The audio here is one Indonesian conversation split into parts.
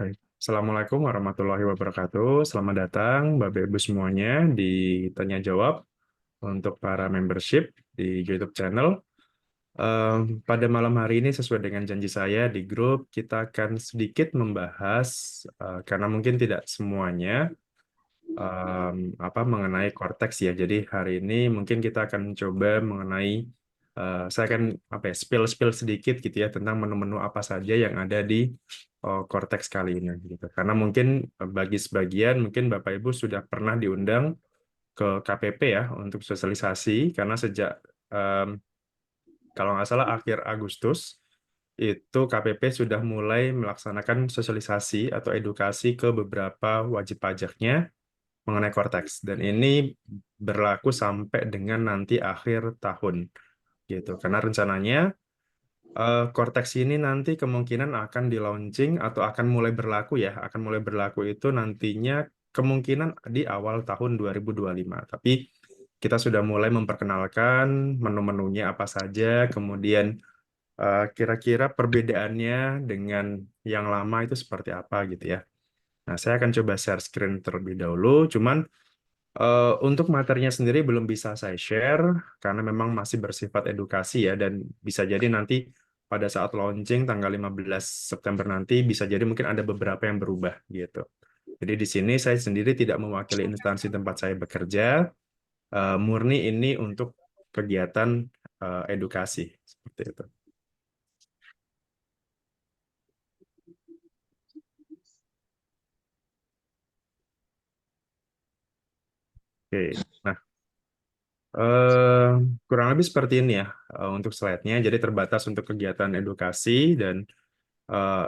Baik. Assalamualaikum warahmatullahi wabarakatuh. Selamat datang Bapak Ibu semuanya di Tanya Jawab untuk para membership di YouTube channel. Pada malam hari ini sesuai dengan janji saya di grup, kita akan sedikit membahas karena mungkin tidak semuanya mengenai cortex ya. Jadi hari ini mungkin kita akan coba mengenai saya akan spill sedikit gitu ya tentang menu-menu apa saja yang ada di cortex kali ini gitu. Karena mungkin bagi sebagian mungkin Bapak Ibu sudah pernah diundang ke KPP ya untuk sosialisasi karena sejak em, kalau nggak salah akhir Agustus itu KPP sudah mulai melaksanakan sosialisasi atau edukasi ke beberapa wajib pajaknya mengenai Cortex dan ini berlaku sampai dengan nanti akhir tahun gitu. Karena rencananya Cortex ini nanti kemungkinan akan di launching atau akan mulai berlaku ya, akan mulai berlaku itu nantinya kemungkinan di awal tahun 2025. Tapi kita sudah mulai memperkenalkan menu-menunya apa saja, kemudian kira-kira perbedaannya dengan yang lama itu seperti apa gitu ya. Nah, saya akan coba share screen terlebih dahulu, cuman untuk materinya sendiri belum bisa saya share karena memang masih bersifat edukasi ya dan bisa jadi nanti pada saat launching tanggal 15 September nanti bisa jadi mungkin ada beberapa yang berubah gitu. Jadi di sini saya sendiri tidak mewakili instansi tempat saya bekerja, murni ini untuk kegiatan edukasi seperti itu. Oke. Nah, eh, kurang lebih seperti ini ya untuk slide-nya. Jadi terbatas untuk kegiatan edukasi dan Eh,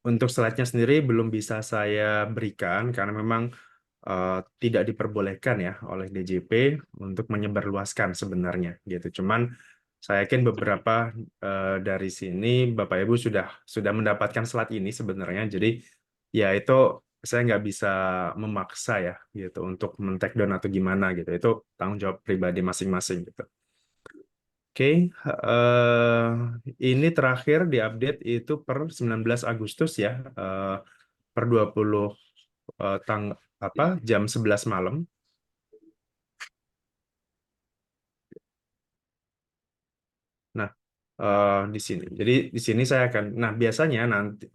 untuk slide-nya sendiri belum bisa saya berikan karena memang tidak diperbolehkan ya oleh DJP untuk menyebarluaskan sebenarnya gitu. Cuman saya yakin beberapa dari sini Bapak Ibu sudah mendapatkan slide ini sebenarnya. Jadi ya itu saya nggak bisa memaksa ya gitu untuk men-take down atau gimana gitu. Itu tanggung jawab pribadi masing-masing gitu. Oke, ini terakhir diupdate itu per 19 Agustus ya, per 20 jam 11 malam. Nah, di sini. Jadi di sini saya akan, nah biasanya nanti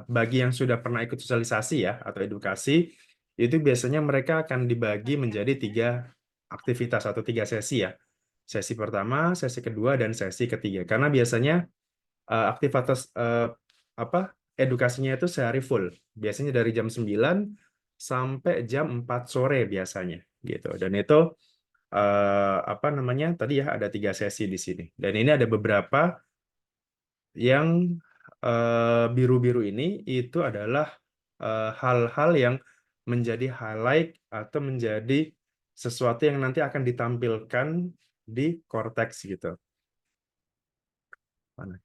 bagi yang sudah pernah ikut sosialisasi ya atau edukasi, itu biasanya mereka akan dibagi menjadi 3 aktivitas atau 3 sesi ya. Sesi pertama, sesi kedua, dan sesi ketiga. Karena biasanya aktivitas edukasinya itu sehari full. Biasanya dari jam 9 sampai jam 4 sore biasanya gitu. Dan itu tadi ya ada 3 sesi di sini. Dan ini ada beberapa yang biru-biru ini itu adalah hal-hal yang menjadi highlight atau menjadi sesuatu yang nanti akan ditampilkan di Cortex gitu.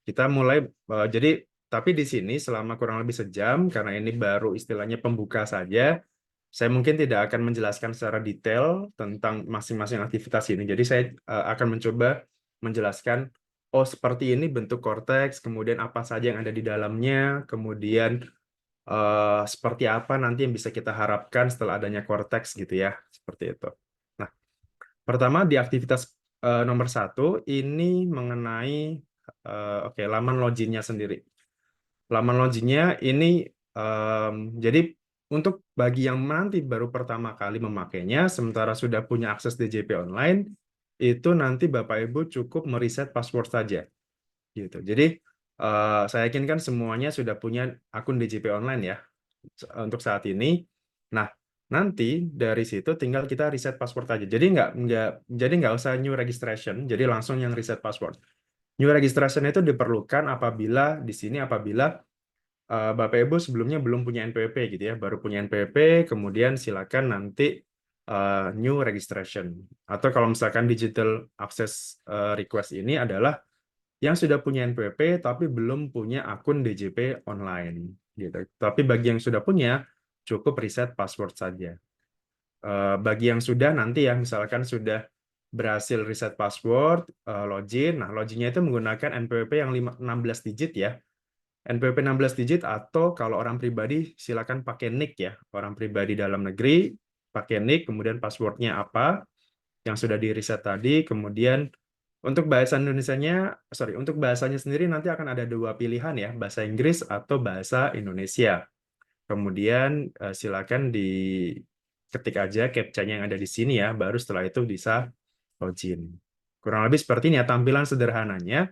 Kita mulai jadi tapi di sini selama kurang lebih sejam karena ini baru istilahnya pembuka saja. Saya mungkin tidak akan menjelaskan secara detail tentang masing-masing aktivitas ini. Jadi saya akan mencoba menjelaskan oh seperti ini bentuk korteks, kemudian apa saja yang ada di dalamnya, kemudian seperti apa nanti yang bisa kita harapkan setelah adanya korteks gitu ya, seperti itu. Nah, pertama di aktivitas nomor 1 ini mengenai laman loginnya sendiri. Laman loginnya ini jadi untuk bagi yang nanti baru pertama kali memakainya, sementara sudah punya akses DJP online, itu nanti Bapak Ibu cukup mereset password saja, gitu. Jadi saya yakin kan semuanya sudah punya akun DJP online ya untuk saat ini. Nah, nanti dari situ tinggal kita reset password aja. Jadi nggak usah new registration. Jadi langsung yang reset password. New registration itu diperlukan apabila di sini apabila Bapak Ibu sebelumnya belum punya NPWP gitu ya, baru punya NPWP, kemudian silakan nanti new registration. Atau kalau misalkan digital access request ini adalah yang sudah punya NPWP tapi belum punya akun DJP online gitu. Tapi bagi yang sudah punya cukup reset password saja. Bagi yang sudah nanti ya misalkan sudah berhasil reset password, login. Nah, loginnya itu menggunakan NPWP yang 16 digit ya. NPWP 16 digit atau kalau orang pribadi silakan pakai NIK ya. Orang pribadi dalam negeri pakai NIK, kemudian passwordnya apa yang sudah di reset tadi, kemudian untuk bahasa Indonesianya, sorry, untuk bahasanya sendiri nanti akan ada dua pilihan ya, bahasa Inggris atau bahasa Indonesia. Kemudian silakan diketik aja captcha-nya yang ada di sini ya, baru setelah itu bisa login. Kurang lebih seperti ini ya tampilan sederhananya.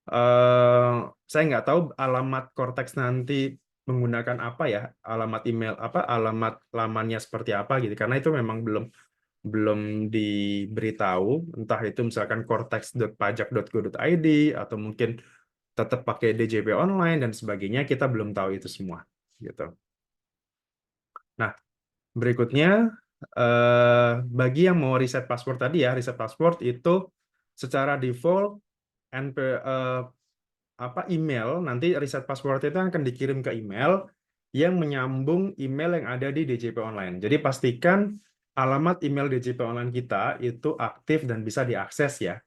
eh saya nggak tahu alamat Cortex nanti menggunakan apa ya, alamat email apa, alamat lamannya seperti apa gitu. Karena itu memang belum belum diberitahu, entah itu misalkan cortex.pajak.go.id atau mungkin tetap pakai DJP online dan sebagainya, kita belum tahu itu semua gitu. Nah, berikutnya bagi yang mau reset password tadi ya, reset password itu secara default NP apa email nanti reset password itu akan dikirim ke email yang menyambung email yang ada di DJP Online. Jadi pastikan alamat email DJP Online kita itu aktif dan bisa diakses ya.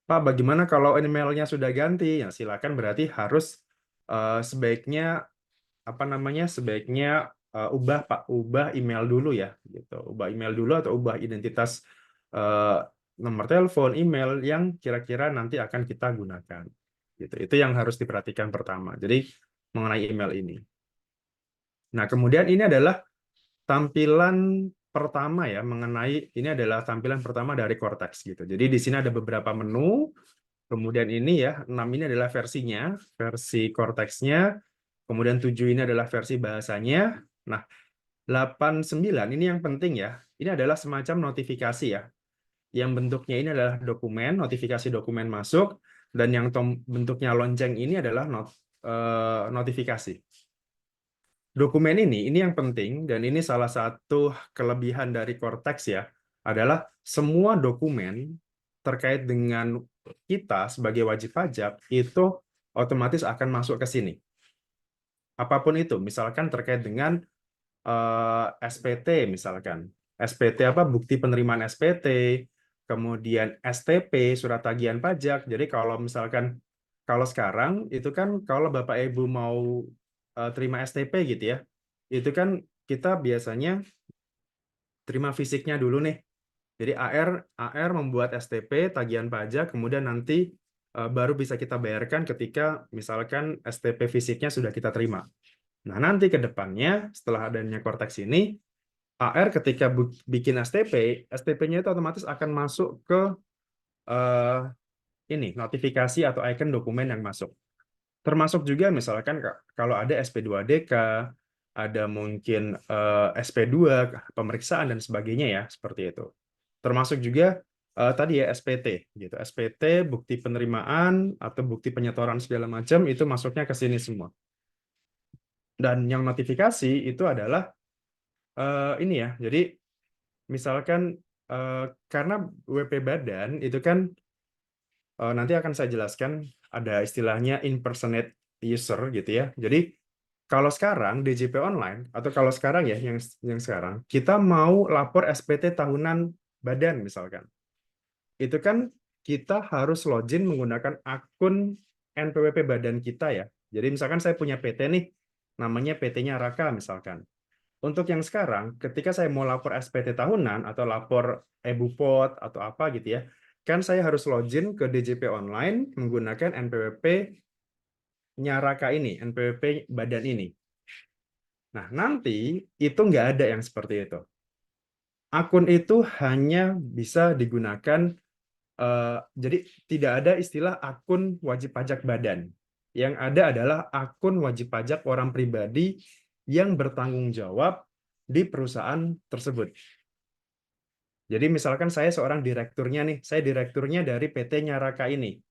Pak, bagaimana kalau emailnya sudah ganti? Ya silakan, berarti harus sebaiknya apa namanya? Sebaiknya ubah Pak, ubah email dulu ya gitu. Ubah email dulu atau ubah identitas eh, nomor telepon, email yang kira-kira nanti akan kita gunakan. Gitu. Itu yang harus diperhatikan pertama. Jadi mengenai email ini. Nah, kemudian ini adalah tampilan pertama ya mengenai ini adalah tampilan pertama dari Cortex gitu. Jadi di sini ada beberapa menu. Kemudian ini ya, 6 ini adalah versinya, versi Cortex-nya. Kemudian 7 ini adalah versi bahasanya. Nah, 8 9 ini yang penting ya. Ini adalah semacam notifikasi ya. Yang bentuknya ini adalah dokumen, notifikasi dokumen masuk, dan yang bentuknya lonceng ini adalah notifikasi. Dokumen ini yang penting, dan ini salah satu kelebihan dari Cortex ya, adalah semua dokumen terkait dengan kita sebagai wajib pajak itu otomatis akan masuk ke sini. Apapun itu, misalkan terkait dengan SPT misalkan. SPT apa? Bukti penerimaan SPT, kemudian STP, surat tagihan pajak. Jadi kalau misalkan kalau sekarang itu kan kalau Bapak Ibu mau terima STP gitu ya, itu kan kita biasanya terima fisiknya dulu nih. Jadi AR membuat STP tagihan pajak, kemudian nanti baru bisa kita bayarkan ketika misalkan STP fisiknya sudah kita terima. Nah, nanti ke depannya setelah adanya Cortex ini, AR ketika bikin STP, STP-nya itu otomatis akan masuk ke eh, ini notifikasi atau icon dokumen yang masuk. Termasuk juga misalkan kalau ada SP2DK, ada mungkin SP2, pemeriksaan dan sebagainya ya, seperti itu. Termasuk juga tadi ya SPT gitu. SPT, bukti penerimaan atau bukti penyetoran segala macam itu masuknya ke sini semua. Dan yang notifikasi itu adalah ini ya. Jadi misalkan karena WP Badan itu kan nanti akan saya jelaskan ada istilahnya impersonate user gitu ya. Jadi kalau sekarang DJP online atau kalau sekarang ya yang sekarang kita mau lapor SPT tahunan badan misalkan. Itu kan kita harus login menggunakan akun NPWP badan kita ya. Jadi misalkan saya punya PT nih, namanya PT-nya Raka misalkan. Untuk yang sekarang, ketika saya mau lapor SPT tahunan atau lapor e-Bupot atau apa gitu ya, kan saya harus login ke DJP online menggunakan NPWP-nya Raka ini, NPWP badan ini. Nah, nanti itu nggak ada yang seperti itu. Akun itu hanya bisa digunakan, jadi tidak ada istilah akun wajib pajak badan. Yang ada adalah akun wajib pajak orang pribadi yang bertanggung jawab di perusahaan tersebut. Jadi misalkan saya seorang direkturnya nih, saya direkturnya dari PT Nyaraka ini.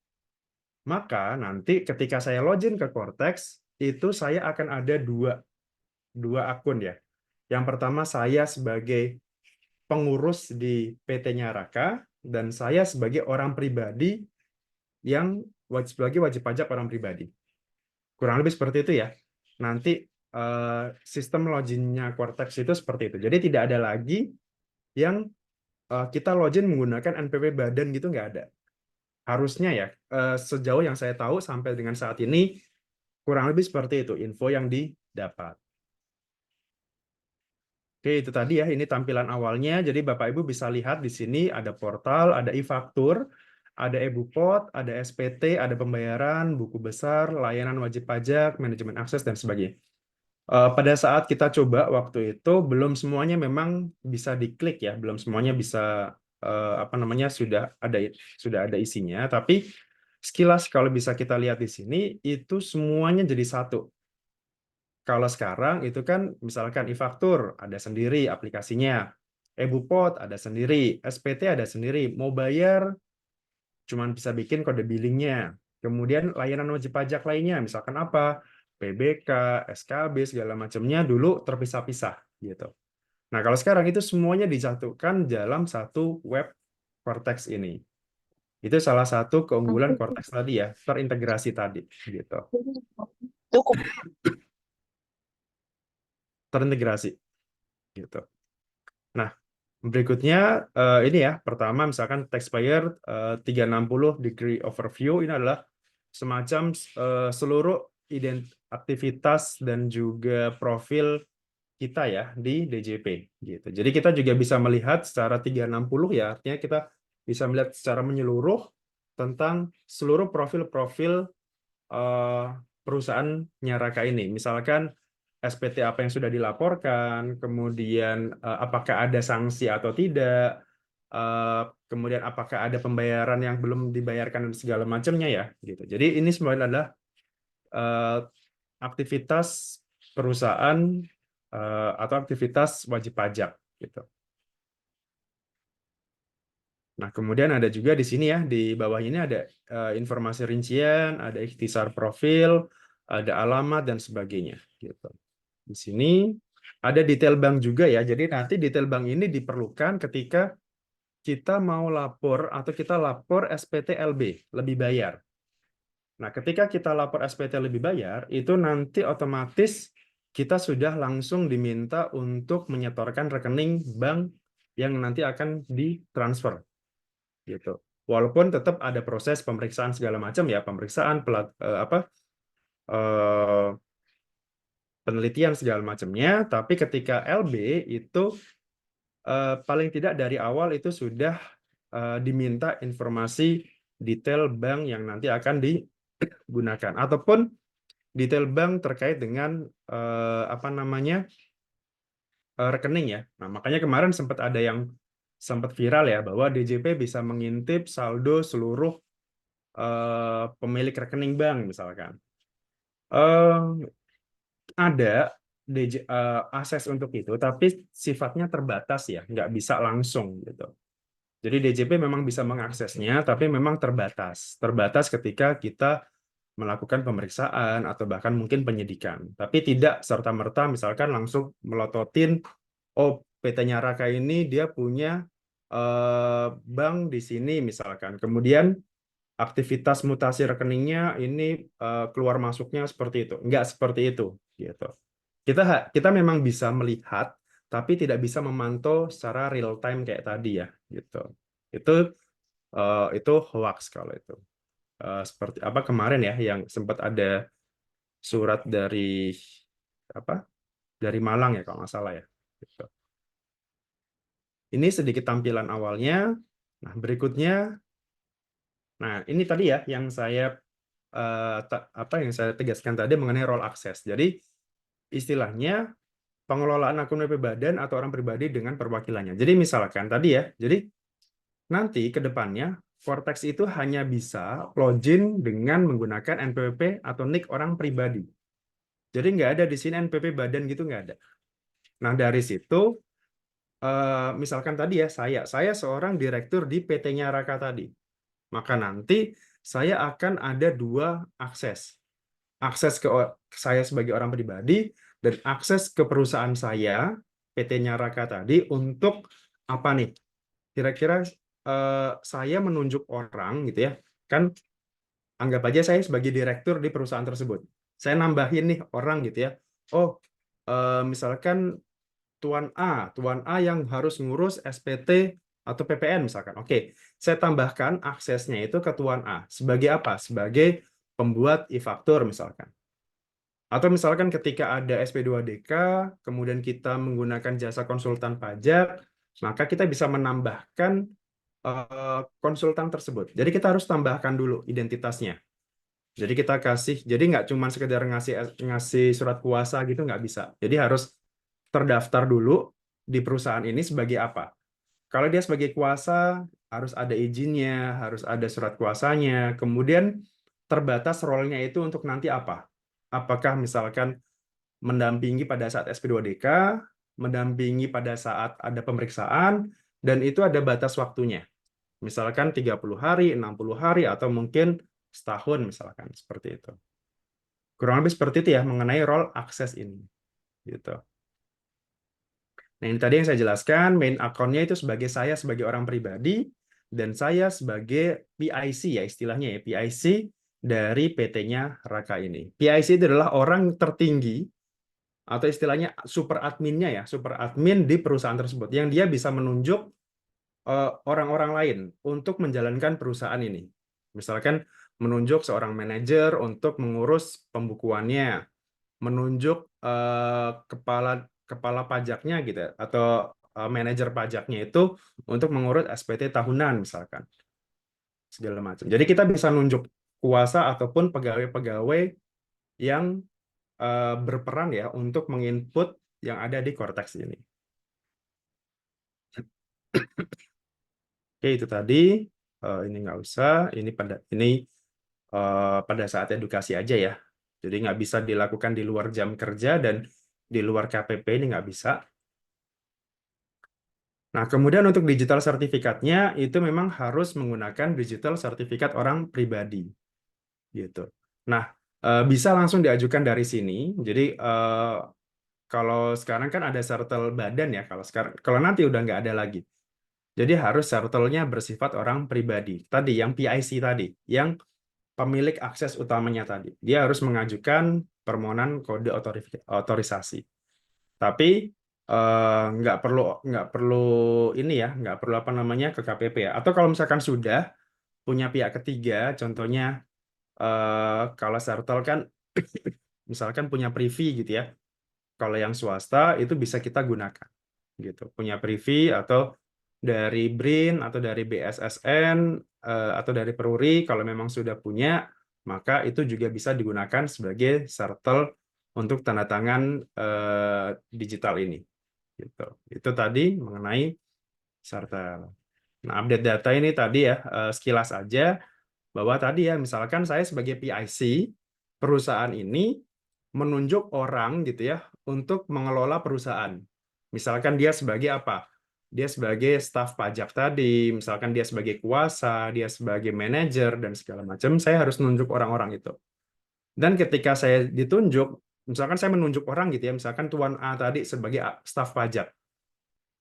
Maka nanti ketika saya login ke Cortex, itu saya akan ada dua akun ya. Yang pertama saya sebagai pengurus di PT Nyaraka, dan saya sebagai orang pribadi yang sebagai wajib pajak orang pribadi. Kurang lebih seperti itu ya. Nanti sistem loginnya Cortex itu seperti itu. Jadi tidak ada lagi yang kita login menggunakan NPWP badan gitu, nggak ada. Harusnya ya, sejauh yang saya tahu sampai dengan saat ini Kurang lebih seperti itu info yang didapat. Oke, itu tadi ya, ini tampilan awalnya. Jadi Bapak Ibu bisa lihat di sini ada portal, ada e-faktur, ada e-Bupot, ada SPT, ada pembayaran, buku besar, layanan wajib pajak, manajemen akses, dan sebagainya. Pada saat kita coba waktu itu, belum semuanya memang bisa diklik ya, belum semuanya bisa apa namanya sudah ada isinya. Tapi sekilas kalau bisa kita lihat di sini, itu semuanya jadi satu. Kalau sekarang itu kan misalkan e-faktur ada sendiri aplikasinya, e-Bupot ada sendiri, SPT ada sendiri, mau bayar cuman bisa bikin kode billingnya. Kemudian layanan wajib pajak lainnya, misalkan apa? PBK, SKB, segala macamnya dulu terpisah-pisah gitu. Nah, kalau sekarang itu semuanya disatukan dalam satu web Cortex ini. Itu salah satu keunggulan Cortex tadi ya, terintegrasi tadi gitu. Cukup. Terintegrasi gitu. Nah, berikutnya ini ya, pertama misalkan taxpayer 360 degree overview ini adalah semacam seluruh aktivitas dan juga profil kita ya di DJP gitu. Jadi kita juga bisa melihat secara 360 ya, artinya kita bisa melihat secara menyeluruh tentang seluruh profil-profil eh, perusahaan Nyaraka ini. Misalkan SPT apa yang sudah dilaporkan, kemudian apakah ada sanksi atau tidak, kemudian apakah ada pembayaran yang belum dibayarkan dan segala macamnya ya, gitu. Jadi ini semua adalah eh, aktivitas perusahaan atau aktivitas wajib pajak, gitu. Nah, kemudian ada juga di sini ya, di bawah ini ada informasi rincian, ada ikhtisar profil, ada alamat dan sebagainya, gitu. Di sini ada detail bank juga ya. Jadi nanti detail bank ini diperlukan ketika kita mau lapor atau kita lapor SPT LB, lebih bayar. Nah, ketika kita lapor SPT lebih bayar, itu nanti otomatis kita sudah langsung diminta untuk menyetorkan rekening bank yang nanti akan ditransfer gitu. Walaupun tetap ada proses pemeriksaan segala macam ya, pemeriksaan eh, penelitian segala macamnya, tapi ketika LB itu paling tidak dari awal itu sudah diminta informasi detail bank yang nanti akan digunakan ataupun detail bank terkait dengan apa namanya rekening ya. Nah, makanya kemarin sempat viral ya bahwa DJP bisa mengintip saldo seluruh pemilik rekening bank misalkan. Eh, ada akses untuk itu, tapi sifatnya terbatas ya, nggak bisa langsung gitu. Jadi DJP memang bisa mengaksesnya, tapi memang terbatas. Terbatas ketika kita melakukan pemeriksaan atau bahkan mungkin penyidikan. Tapi tidak serta-merta misalkan langsung melototin, oh PT Nyaraka ini dia punya bank di sini misalkan. Kemudian aktivitas mutasi rekeningnya ini keluar masuknya seperti itu. Enggak seperti itu gitu. Kita memang bisa melihat tapi tidak bisa memantau secara real time kayak tadi ya gitu. Itu itu hoax kalau itu. Seperti apa kemarin ya yang sempat ada surat apa dari Malang ya kalau nggak salah ya. Gitu. Ini sedikit tampilan awalnya. Nah, berikutnya, nah ini tadi ya yang saya yang saya tegaskan tadi mengenai role access. Jadi istilahnya pengelolaan akun WP Badan atau orang pribadi dengan perwakilannya. Jadi misalkan tadi ya, jadi nanti ke depannya Cortex itu hanya bisa login dengan menggunakan NPWP atau NIK orang pribadi. Jadi nggak ada di sini NPP Badan gitu nggak ada. Nah dari situ misalkan tadi ya saya seorang direktur di PT-nya Raka tadi. Maka nanti saya akan ada dua akses. Akses ke saya sebagai orang pribadi dan akses ke perusahaan saya, PT-nya Raka tadi untuk apa nih? Kira-kira saya menunjuk orang gitu ya. Kan anggap aja saya sebagai direktur di perusahaan tersebut. Saya nambahin nih orang gitu ya. Oh, misalkan Tuan A yang harus ngurus SPT atau PPN misalkan. Oke, saya tambahkan aksesnya itu ke Tuan A. Sebagai apa? Sebagai pembuat e-faktur misalkan. Atau misalkan ketika ada SP2DK, kemudian kita menggunakan jasa konsultan pajak, maka kita bisa menambahkan konsultan tersebut. Jadi kita harus tambahkan dulu identitasnya. Jadi kita kasih, jadi nggak cuma sekedar ngasih ngasih surat kuasa gitu, nggak bisa. Jadi harus terdaftar dulu di perusahaan ini sebagai apa. Kalau dia sebagai kuasa, harus ada izinnya, harus ada surat kuasanya. Kemudian terbatas role-nya itu untuk nanti apa? Apakah misalkan mendampingi pada saat SP2DK, mendampingi pada saat ada pemeriksaan, dan itu ada batas waktunya. Misalkan 30 hari, 60 hari, atau mungkin setahun misalkan, seperti itu. Kurang lebih seperti itu ya mengenai role akses ini. Gitu. Nah, ini tadi yang saya jelaskan, main account-nya itu sebagai saya sebagai orang pribadi, dan saya sebagai PIC ya istilahnya ya, PIC dari PT-nya Raka ini. PIC itu adalah orang tertinggi, atau istilahnya super adminnya ya, super admin di perusahaan tersebut, yang dia bisa menunjuk orang-orang lain untuk menjalankan perusahaan ini. Misalkan menunjuk seorang manajer untuk mengurus pembukuannya, menunjuk kepala kepala pajaknya gitu ya, atau manajer pajaknya itu untuk mengurus SPT tahunan misalkan segala macam. Jadi kita bisa nunjuk kuasa ataupun pegawai-pegawai yang berperan ya untuk menginput yang ada di Cortex ini. Oke, itu tadi. Ini nggak usah. Ini pada saat edukasi aja ya. Jadi nggak bisa dilakukan di luar jam kerja dan di luar KPP ini nggak bisa. Nah, kemudian untuk digital sertifikatnya itu memang harus menggunakan digital sertifikat orang pribadi gitu. Nah, bisa langsung diajukan dari sini. Jadi kalau sekarang kan ada sertel badan ya. Kalau nanti udah nggak ada lagi. Jadi harus sertelnya bersifat orang pribadi. Tadi yang PIC tadi, yang pemilik akses utamanya tadi. Dia harus mengajukan permohonan kode otorisasi. Tapi nggak perlu ini ya, nggak perlu apa namanya ke KPP ya. Atau kalau misalkan sudah punya pihak ketiga, contohnya kalau Sertel kan misalkan punya Privi gitu ya. Kalau yang swasta itu bisa kita gunakan gitu. Punya Privi atau dari BRIN atau dari BSSN atau dari Peruri kalau memang sudah punya, maka itu juga bisa digunakan sebagai Sertel untuk tanda tangan digital ini. Gitu. Itu tadi mengenai Sartel. Nah, update data ini tadi ya, sekilas aja bahwa tadi ya, misalkan saya sebagai PIC, perusahaan ini menunjuk orang gitu ya untuk mengelola perusahaan. Misalkan dia sebagai apa? Dia sebagai staf pajak tadi, misalkan dia sebagai kuasa, dia sebagai manajer dan segala macam, saya harus menunjuk orang-orang itu. Dan ketika saya ditunjuk, misalkan saya menunjuk orang gitu ya, misalkan Tuan A tadi sebagai staf pajak,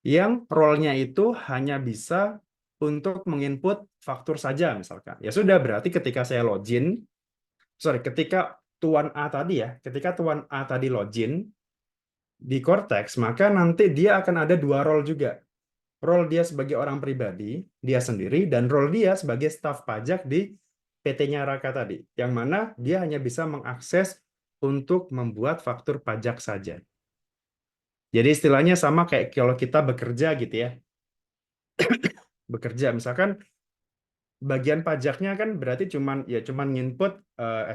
yang role-nya itu hanya bisa untuk menginput faktur saja misalkan. Ya sudah, berarti ketika saya login, ketika Tuan A tadi ya, ketika Tuan A tadi login di Cortex, maka nanti dia akan ada dua role juga. Role dia sebagai orang pribadi, dia sendiri, dan role dia sebagai staf pajak di PT-nya Raka tadi, yang mana dia hanya bisa mengakses untuk membuat faktur pajak saja. Jadi istilahnya sama kayak kalau kita bekerja gitu ya. Bekerja misalkan bagian pajaknya kan berarti cuman nginput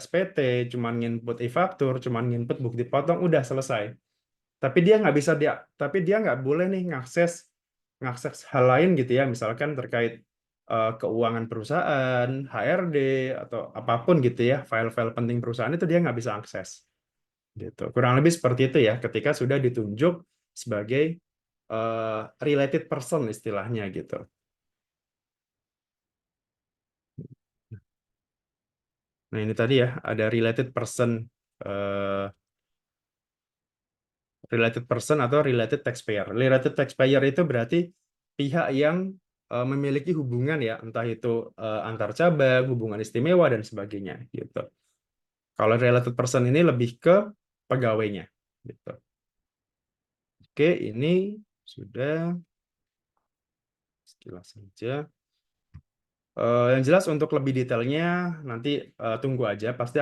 SPT, cuman nginput e-faktur, cuman nginput bukti potong, udah selesai. Tapi dia nggak bisa dia tapi dia nggak boleh nih ngakses ngakses hal lain gitu ya, misalkan terkait keuangan perusahaan, HRD atau apapun gitu ya, file-file penting perusahaan itu dia nggak bisa akses. Gitu. Kurang lebih seperti itu ya ketika sudah ditunjuk sebagai related person istilahnya gitu. Nah, ini tadi ya, ada eh, related person atau related taxpayer. Related taxpayer itu berarti pihak yang memiliki hubungan ya, entah itu antar cabang, hubungan istimewa dan sebagainya gitu. Kalau related person ini lebih ke pegawainya gitu. Oke, ini sudah sekilas saja. Yang jelas untuk lebih detailnya nanti tunggu aja. Pasti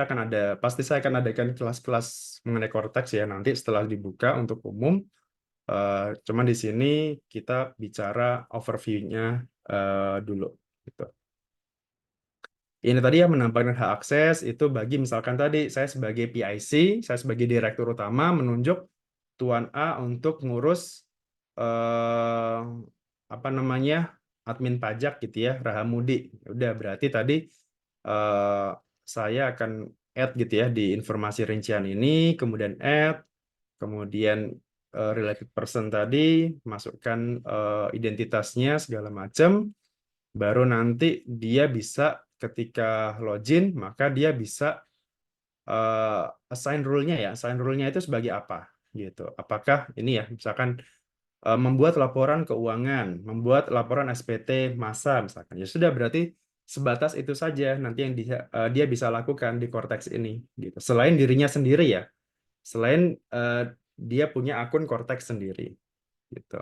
saya akan adakan kelas-kelas mengenai Cortex ya nanti setelah dibuka untuk umum. Cuman di sini kita bicara overview-nya dulu. Gitu. Ini tadi ya menampilkan hak akses itu bagi misalkan tadi saya sebagai PIC, saya sebagai direktur utama menunjuk Tuan A untuk ngurus eh, apa namanya admin pajak gitu ya, Rahamudi. Udah berarti tadi eh, saya akan add gitu ya di informasi rincian ini, kemudian add, kemudian related person tadi masukkan identitasnya segala macam. Baru nanti dia bisa ketika login, maka dia bisa assign rule-nya ya. Assign rule-nya itu sebagai apa gitu. Apakah ini ya, misalkan membuat laporan keuangan, membuat laporan SPT masa misalkan. Ya sudah berarti sebatas itu saja nanti yang dia bisa lakukan di Cortex ini gitu. Selain dirinya sendiri ya. Selain dia punya akun Cortex sendiri gitu.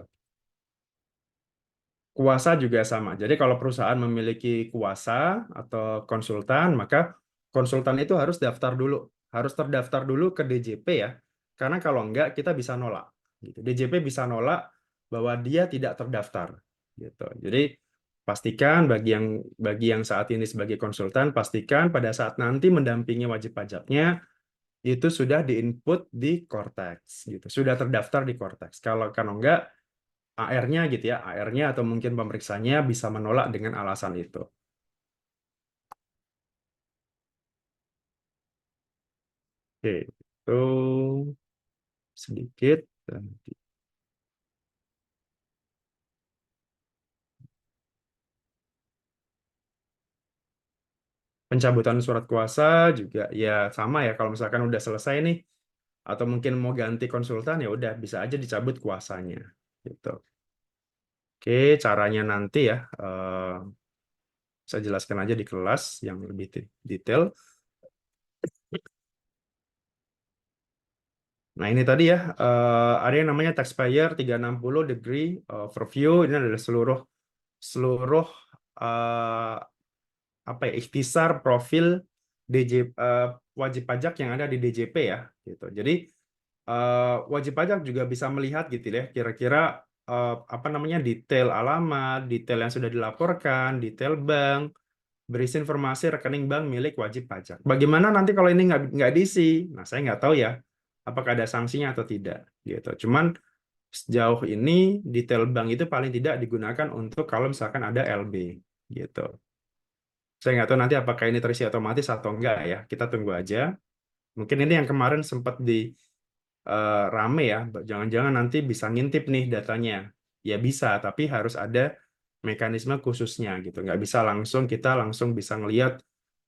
Kuasa juga sama. Jadi kalau perusahaan memiliki kuasa atau konsultan, maka konsultan itu harus daftar dulu, harus terdaftar dulu ke DJP ya. Karena kalau enggak kita bisa nolak. Gitu. DJP bisa nolak bahwa dia tidak terdaftar. Gitu. Jadi pastikan bagi yang saat ini sebagai konsultan, pastikan pada saat nanti mendampingi wajib pajaknya itu sudah diinput di Cortex, gitu. Sudah terdaftar di Cortex. Kalau enggak AR-nya gitu ya, AR-nya atau mungkin pemeriksanya bisa menolak dengan alasan itu. Oke, itu sedikit. Pencabutan surat kuasa juga ya sama ya, kalau misalkan udah selesai nih, atau mungkin mau ganti konsultan ya udah bisa aja dicabut kuasanya. Gitu. Oke, caranya nanti ya, saya jelaskan aja di kelas yang lebih detail. Nah, ini tadi ya, ada yang namanya taxpayer 360 degree overview. Ini adalah seluruh seluruh eh, apa ya, ikhtisar profil DJ wajib pajak yang ada di DJP ya, gitu. Jadi wajib pajak juga bisa melihat gitu ya, kira-kira apa namanya detail alamat, detail yang sudah dilaporkan, detail bank, berisi informasi rekening bank milik wajib pajak. Bagaimana nanti kalau ini nggak diisi? Nah, saya nggak tahu ya, apakah ada sanksinya atau tidak, gitu. Cuman sejauh ini detail bank itu paling tidak digunakan untuk kalau misalkan ada LB, gitu. Saya nggak tahu nanti apakah ini terisi otomatis atau enggak ya. Kita tunggu aja. Mungkin ini yang kemarin sempat di rame ya. Jangan-jangan nanti bisa ngintip nih datanya. Ya bisa, tapi harus ada mekanisme khususnya gitu. Nggak bisa langsung kita langsung bisa ngelihat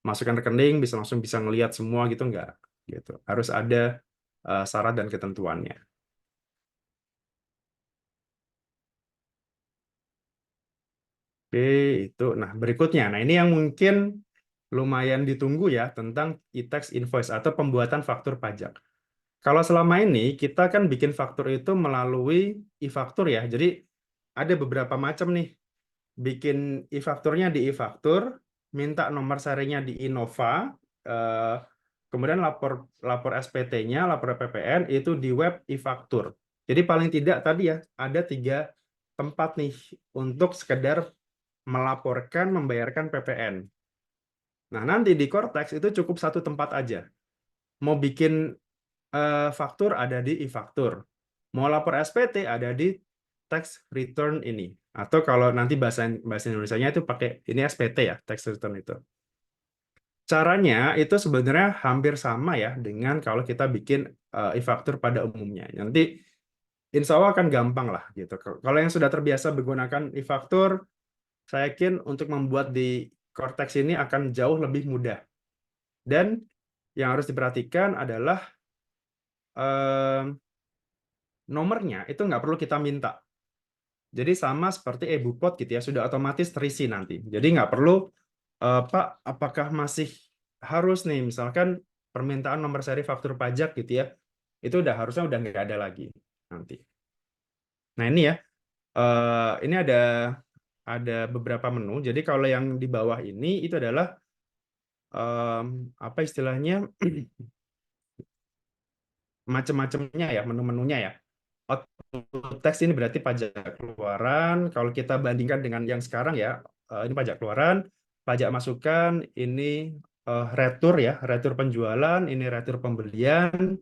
masukkan rekening, bisa langsung bisa ngelihat semua gitu nggak. Gitu. Harus ada syarat dan ketentuannya. Oke, itu. Nah, berikutnya. Nah, ini yang mungkin lumayan ditunggu ya tentang e-tax invoice atau pembuatan faktur pajak. Kalau selama ini kita kan bikin faktur itu melalui e-faktur ya. Jadi ada beberapa macam nih. Bikin e-fakturnya di e-faktur, minta nomor serinya di Innova, eh, kemudian lapor lapor SPT-nya, lapor PPN itu di web e-faktur. Jadi paling tidak tadi ya ada 3 tempat nih untuk sekedar melaporkan membayarkan PPN. Nah, nanti di Cortex itu cukup 1 tempat aja. Mau bikin faktur ada di e-faktur. Mau lapor SPT ada di tax return ini. Atau kalau nanti bahasa bahasa Indonesianya itu pakai ini SPT ya, tax return itu. Caranya itu sebenarnya hampir sama ya dengan kalau kita bikin e-faktur pada umumnya. Nanti insya Allah akan gampang lah gitu. Kalau yang sudah terbiasa menggunakan e-faktur, saya yakin untuk membuat di Cortex ini akan jauh lebih mudah. Dan yang harus diperhatikan adalah eh, nomornya itu nggak perlu kita minta. Jadi sama seperti e-Bupot gitu ya, sudah otomatis terisi nanti. Jadi nggak perlu, Pak, apakah masih harus nih, misalkan permintaan nomor seri faktur pajak gitu ya, itu harusnya udah nggak ada lagi nanti. Nah ini ya, ini ada ada beberapa menu. Jadi kalau yang di bawah ini itu adalah apa istilahnya macam-macamnya ya, menu-menunya ya. Output tax ini berarti pajak keluaran. Kalau kita bandingkan dengan yang sekarang ya, ini pajak keluaran, pajak masukan, ini retur ya, retur penjualan, ini retur pembelian.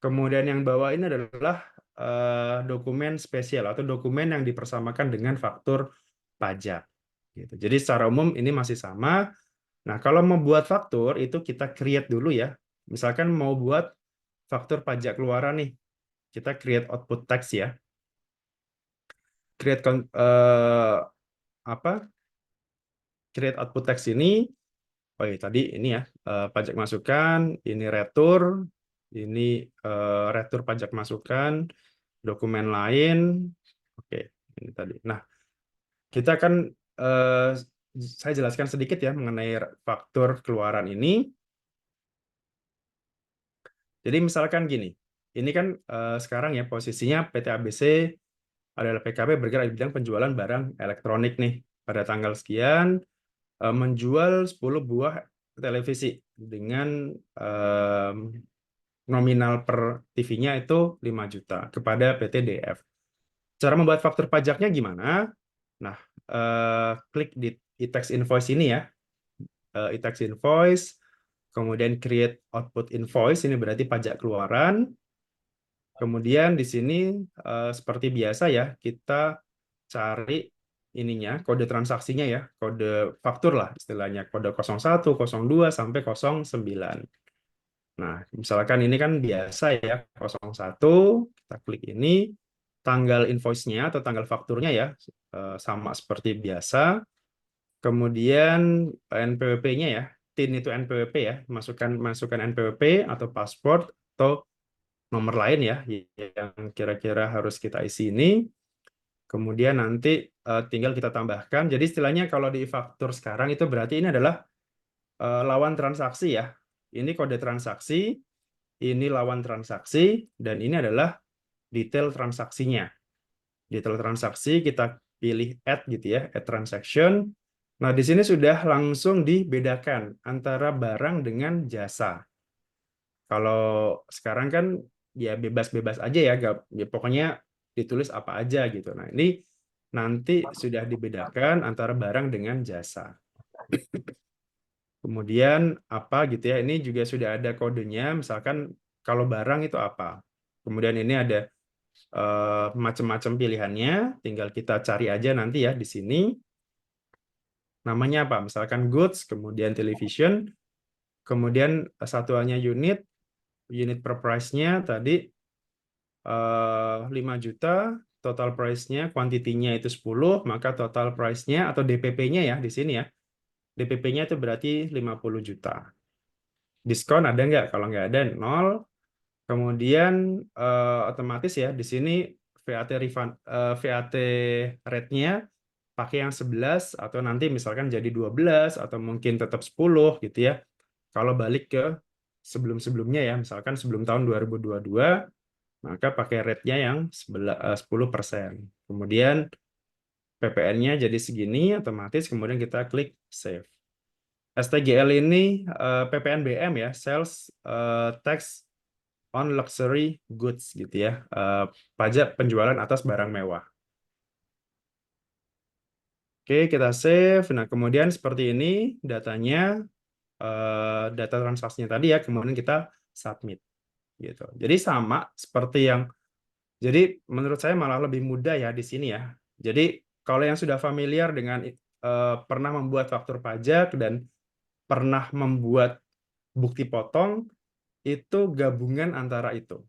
Kemudian yang bawah ini adalah dokumen spesial atau dokumen yang dipersamakan dengan faktur pajak. Gitu. Jadi secara umum ini masih sama. Nah, kalau membuat faktur itu kita create dulu ya. Misalkan mau buat faktur pajak keluaran nih, kita create output tax ya. Create apa? Create output tax ini. Oh iya, tadi ini ya pajak masukan, ini retur, ini retur pajak masukan, dokumen lain. Oke, ini tadi. Nah, kita akan saya jelaskan sedikit ya mengenai faktur keluaran ini. Jadi misalkan gini, ini kan sekarang ya posisinya PT ABC adalah PKB bergerak di bidang penjualan barang elektronik nih. Pada tanggal sekian menjual 10 buah televisi dengan nominal per TV-nya itu 5 juta kepada PT DF. Cara membuat faktur pajaknya gimana? Nah, klik di e-tax invoice ini ya. E-tax invoice, kemudian create output invoice, ini berarti pajak keluaran. Kemudian di sini seperti biasa ya, kita cari ininya, kode transaksinya ya, kode faktur lah istilahnya, kode 01, 02 sampai 09. Nah, misalkan ini kan biasa ya, 01, kita klik ini, tanggal invoice-nya atau tanggal fakturnya ya, sama seperti biasa. Kemudian NPWP-nya ya, TIN itu NPWP ya, masukkan NPWP atau paspor atau nomor lain ya yang kira-kira harus kita isi ini. Kemudian nanti tinggal kita tambahkan. Jadi istilahnya kalau di faktur sekarang itu berarti ini adalah lawan transaksi ya. Ini kode transaksi, ini lawan transaksi, dan ini adalah detail transaksinya. Detail transaksi kita pilih add gitu ya, add transaction. Nah, di sini sudah langsung dibedakan antara barang dengan jasa. Kalau sekarang kan ya bebas-bebas aja ya, ya pokoknya ditulis apa aja gitu. Nah, ini nanti sudah dibedakan antara barang dengan jasa. Kemudian apa gitu ya, ini juga sudah ada kodenya, misalkan kalau barang itu apa. Kemudian ini ada macam-macam pilihannya, tinggal kita cari aja nanti ya di sini. Namanya apa? Misalkan goods, kemudian television, kemudian satuannya unit, unit per price-nya tadi 5 juta, total price-nya, kuantitinya itu 10, maka total price-nya atau DPP-nya ya di sini ya. DPP-nya itu berarti 50 juta. Diskon ada nggak? Kalau nggak ada, 0. Kemudian otomatis ya di sini VAT refund, VAT rate-nya pakai yang 11 atau nanti misalkan jadi 12 atau mungkin tetap 10 gitu ya. Kalau balik ke sebelum-sebelumnya ya, misalkan sebelum tahun 2022 maka pakai rate-nya yang 10%. Kemudian PPN-nya jadi segini, otomatis kemudian kita klik save. STGL ini PPN BM ya, Sales Tax on Luxury Goods gitu ya, pajak penjualan atas barang mewah. Oke, kita save. Nah, kemudian seperti ini datanya, data transaksinya tadi ya, kemudian kita submit gitu. Jadi sama seperti yang Jadi menurut saya malah lebih mudah ya di sini ya. Jadi kalau yang sudah familiar dengan pernah membuat faktur pajak dan pernah membuat bukti potong, itu gabungan antara itu.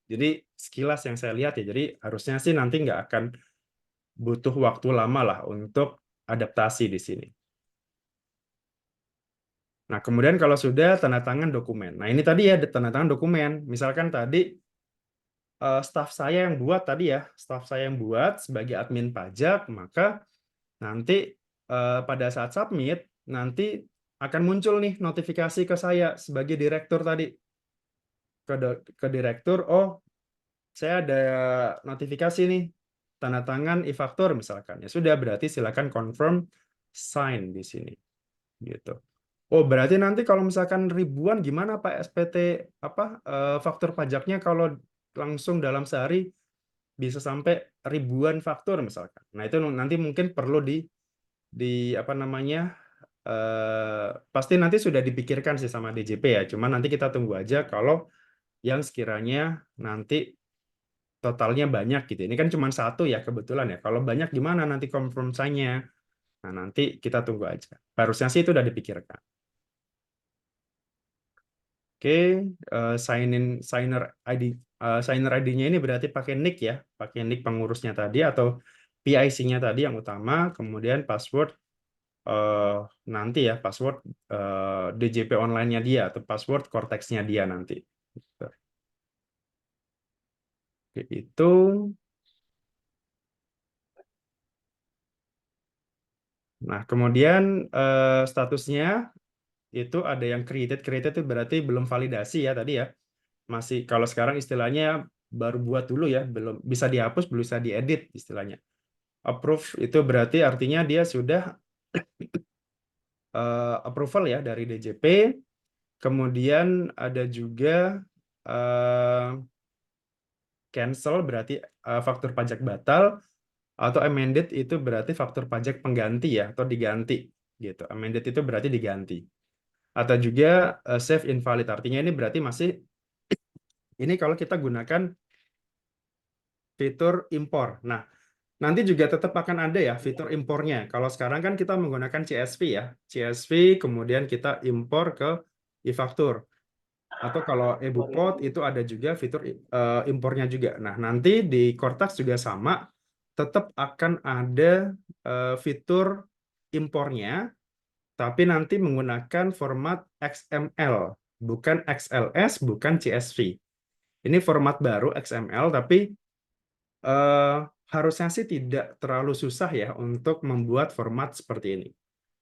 Jadi sekilas yang saya lihat ya, jadi harusnya sih nanti nggak akan butuh waktu lama lah untuk adaptasi di sini. Nah, kemudian kalau sudah tanda tangan dokumen. Nah, ini tadi ya tanda tangan dokumen. Misalkan tadi staf saya yang buat tadi ya, staf saya yang buat sebagai admin pajak, maka nanti pada saat submit, nanti akan muncul nih notifikasi ke saya sebagai direktur tadi. Ke direktur, oh saya ada notifikasi nih, tanda tangan e-faktur misalkan. Ya sudah, berarti silakan confirm sign di sini gitu. Oh, berarti nanti kalau misalkan ribuan gimana Pak SPT faktur pajaknya kalau langsung dalam sehari bisa sampai ribuan faktur misalkan. Nah, itu nanti mungkin perlu di apa namanya pasti nanti sudah dipikirkan sih sama DJP ya. Cuman nanti kita tunggu aja kalau yang sekiranya nanti totalnya banyak gitu. Ini kan cuma satu ya kebetulan ya. Kalau banyak gimana nanti confirm sign-nya? Nah, nanti kita tunggu aja. Harusnya sih itu udah dipikirkan. Oke, signer ID-nya ini berarti pakai nick ya, pakai nick pengurusnya tadi atau PIC-nya tadi yang utama, kemudian password eh, nanti ya password DJP online-nya dia atau password Cortex-nya dia nanti. Oke, itu. Nah, kemudian statusnya itu ada yang created itu berarti belum validasi ya tadi ya. Masih kalau sekarang istilahnya baru buat dulu ya, belum bisa dihapus, belum bisa diedit istilahnya. Approve itu berarti artinya dia sudah approval ya dari DJP. Kemudian ada juga eh, cancel berarti faktur pajak batal, atau amended itu berarti faktur pajak pengganti ya atau diganti gitu. Amended itu berarti diganti. Atau juga save invalid artinya ini berarti masih ini kalau kita gunakan fitur impor. Nah, nanti juga tetap akan ada ya fitur impornya. Kalau sekarang kan kita menggunakan CSV ya. CSV kemudian kita impor ke e-faktur. Atau kalau eBookPod itu ada juga fitur impornya juga. Nah, nanti di Cortex juga sama, tetap akan ada fitur impornya, tapi nanti menggunakan format XML, bukan XLS, bukan CSV. Ini format baru XML, tapi eh, harusnya sih tidak terlalu susah ya untuk membuat format seperti ini.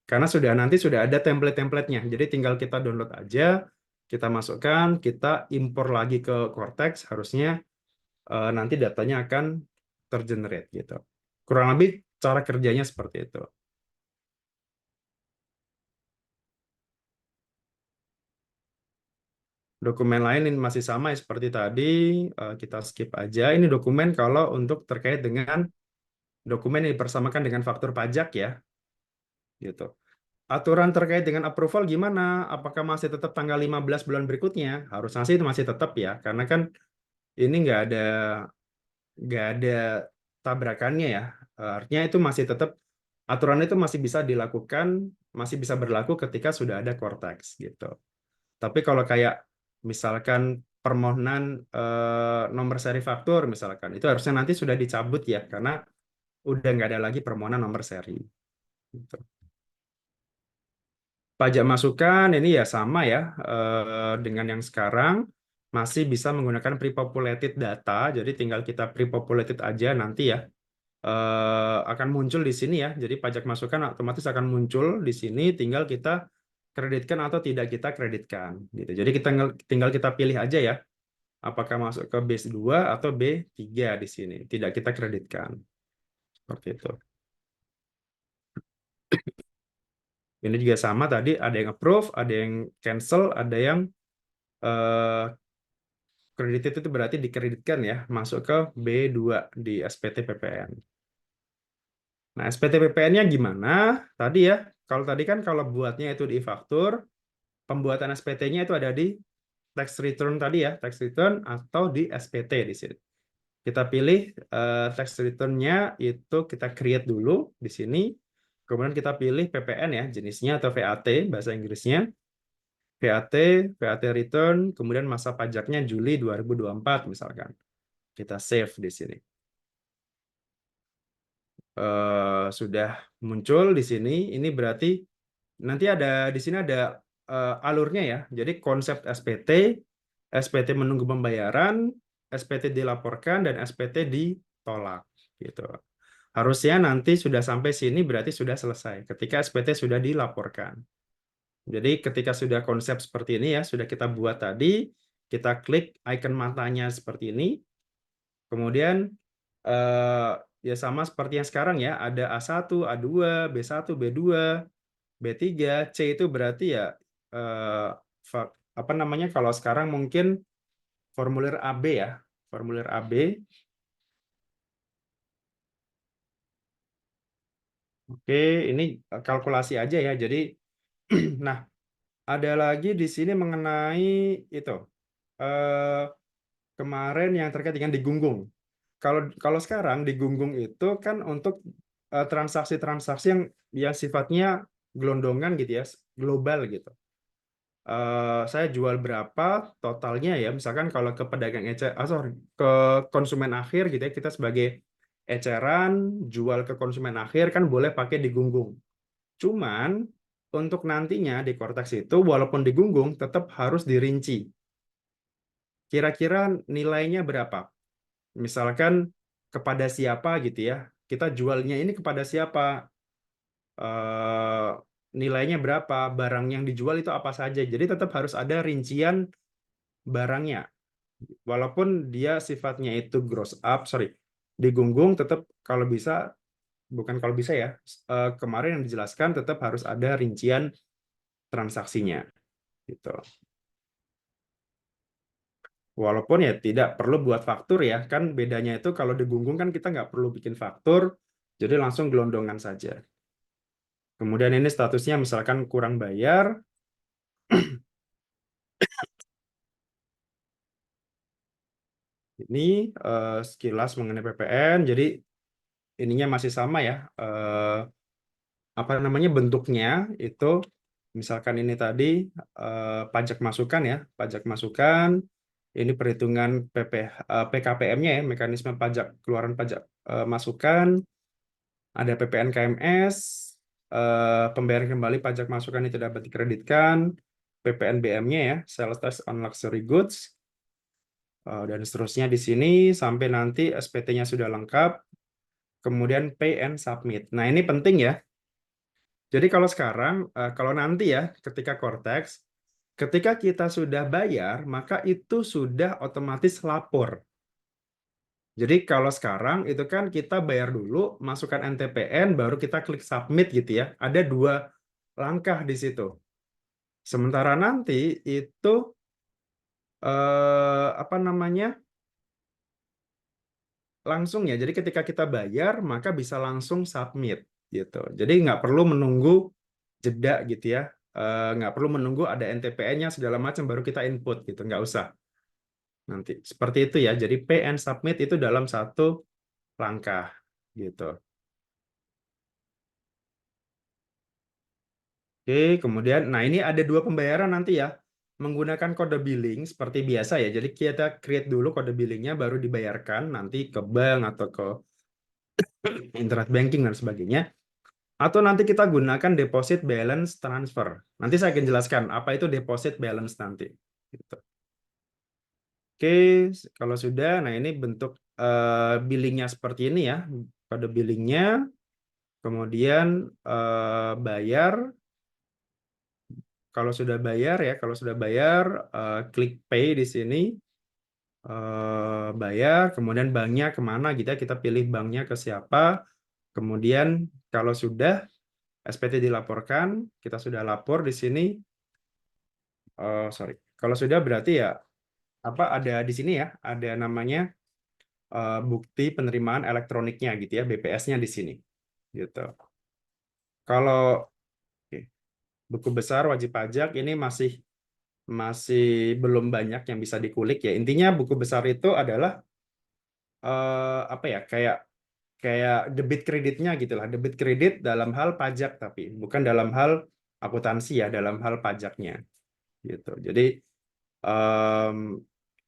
Karena nanti sudah ada template-templatenya. Jadi tinggal kita download aja, kita masukkan, kita impor lagi ke Cortex, harusnya nanti datanya akan tergenerate gitu. Kurang lebih cara kerjanya seperti itu. Dokumen lain ini masih sama ya, seperti tadi, kita skip aja. Ini dokumen kalau untuk terkait dengan dokumen yang dipersamakan dengan faktur pajak ya, gitu. Aturan terkait dengan approval gimana? Apakah masih tetap tanggal 15 bulan berikutnya? Harusnya sih itu masih tetap ya, karena kan ini nggak ada tabrakannya ya. Artinya itu masih tetap aturan itu masih bisa dilakukan, masih bisa berlaku ketika sudah ada Cortex gitu. Tapi kalau kayak misalkan permohonan nomor seri faktur misalkan, itu harusnya nanti sudah dicabut ya, karena udah nggak ada lagi permohonan nomor seri. Gitu. Pajak masukan ini ya sama ya dengan yang sekarang, masih bisa menggunakan pre-populated data, jadi tinggal kita pre-populated aja nanti ya akan muncul di sini ya. Jadi pajak masukan otomatis akan muncul di sini, tinggal kita kreditkan atau tidak kita kreditkan gitu. Jadi tinggal kita pilih aja ya, apakah masuk ke B2 atau B3 di sini. Tidak kita kreditkan. Seperti itu. Ini juga sama tadi, ada yang approve, ada yang cancel, ada yang eh, credited itu berarti dikreditkan ya, masuk ke B2 di SPT PPN. Nah, SPT PPN-nya gimana? Tadi ya, kalau tadi kan kalau buatnya itu di faktur, pembuatan SPT-nya itu ada di tax return tadi ya, tax return atau di SPT di sini. Kita pilih tax return-nya itu kita create dulu di sini. Kemudian kita pilih PPN ya, jenisnya atau VAT bahasa Inggrisnya. VAT, VAT return, kemudian masa pajaknya Juli 2024 misalkan. Kita save di sini. Sudah muncul di sini. Ini berarti nanti ada di sini ada alurnya ya. Jadi konsep SPT, SPT menunggu pembayaran, SPT dilaporkan dan SPT ditolak gitu. Harusnya nanti sudah sampai sini berarti sudah selesai ketika SPT sudah dilaporkan. Jadi ketika sudah konsep seperti ini ya, sudah kita buat tadi, kita klik icon matanya seperti ini. Kemudian ya sama seperti yang sekarang ya, ada A1, A2, B1, B2, B3, C itu berarti ya eh, apa namanya kalau sekarang mungkin formulir AB ya, formulir AB. Oke, ini kalkulasi aja ya. Jadi, nah ada lagi di sini mengenai itu eh, kemarin yang terkait dengan digunggung. Kalau kalau sekarang digunggung itu kan untuk transaksi-transaksi yang sifatnya gelondongan gitu ya, global gitu. Saya jual berapa totalnya ya, misalkan kalau ke pedagang sorry, ke konsumen akhir gitu ya, kita sebagai eceran jual ke konsumen akhir kan boleh pakai digunggung. Cuman untuk nantinya di Cortex itu walaupun digunggung tetap harus dirinci. Kira-kira nilainya berapa? Misalkan kepada siapa gitu ya. Kita jualnya ini kepada siapa? eh, Nilainya berapa? Barang yang dijual itu apa saja. Jadi tetap harus ada rincian barangnya. Walaupun dia sifatnya itu gross up, sorry, digunggung tetap kalau bisa, bukan kalau bisa ya, kemarin yang dijelaskan tetap harus ada rincian transaksinya gitu. Walaupun ya tidak perlu buat faktur ya, kan bedanya itu kalau digunggung kan kita nggak perlu bikin faktur, jadi langsung gelondongan saja. Kemudian ini statusnya misalkan kurang bayar, ini sekilas mengenai PPN, jadi ininya masih sama ya, apa namanya bentuknya itu, misalkan ini tadi pajak masukan ya, pajak masukan, ini perhitungan PKPM-nya ya, mekanisme pajak keluaran pajak masukan. Ada PPN KMS, pembayaran kembali pajak masukan yang tidak dapat dikreditkan, PPN BM-nya ya, Sales Tax on Luxury Goods, dan seterusnya di sini sampai nanti SPT-nya sudah lengkap, kemudian Pay and Submit. Nah ini penting ya. Jadi kalau sekarang, kalau nanti ya, ketika Cortex, ketika kita sudah bayar, maka itu sudah otomatis lapor. Jadi kalau sekarang itu kan kita bayar dulu, masukkan NTPN, baru kita klik submit gitu ya. Ada dua langkah di situ. Sementara nanti itu apa namanya langsung ya. Jadi ketika kita bayar maka bisa langsung submit gitu. Jadi nggak perlu menunggu jeda gitu ya. Nggak perlu menunggu ada NTPN-nya segala macam baru kita input gitu. Nggak usah nanti. Seperti itu ya. Jadi pay and submit itu dalam satu langkah gitu. Oke, kemudian, nah ini ada dua pembayaran nanti ya, menggunakan kode billing seperti biasa ya. Jadi kita create dulu kode billingnya, baru dibayarkan nanti ke bank atau ke internet banking dan sebagainya. Atau nanti kita gunakan deposit balance transfer. Nanti saya akan jelaskan apa itu deposit balance nanti. Gitu. Oke, kalau sudah, nah ini bentuk billingnya seperti ini ya, kode billingnya, kemudian bayar. Kalau sudah bayar ya, kalau sudah bayar, klik pay di sini, bayar, kemudian banknya kemana gitu ya, kita pilih banknya ke siapa, kemudian kalau sudah SPT dilaporkan, kita sudah lapor di sini, sorry, kalau sudah berarti ya apa ada di sini ya, ada namanya bukti penerimaan elektroniknya gitu ya, BPS-nya di sini, gitu. Kalau oke, buku besar wajib pajak ini masih belum banyak yang bisa dikulik ya. Intinya buku besar itu adalah apa ya kayak kayak debit kreditnya gitulah, debit kredit dalam hal pajak tapi bukan dalam hal akuntansi ya, dalam hal pajaknya gitu. Jadi em,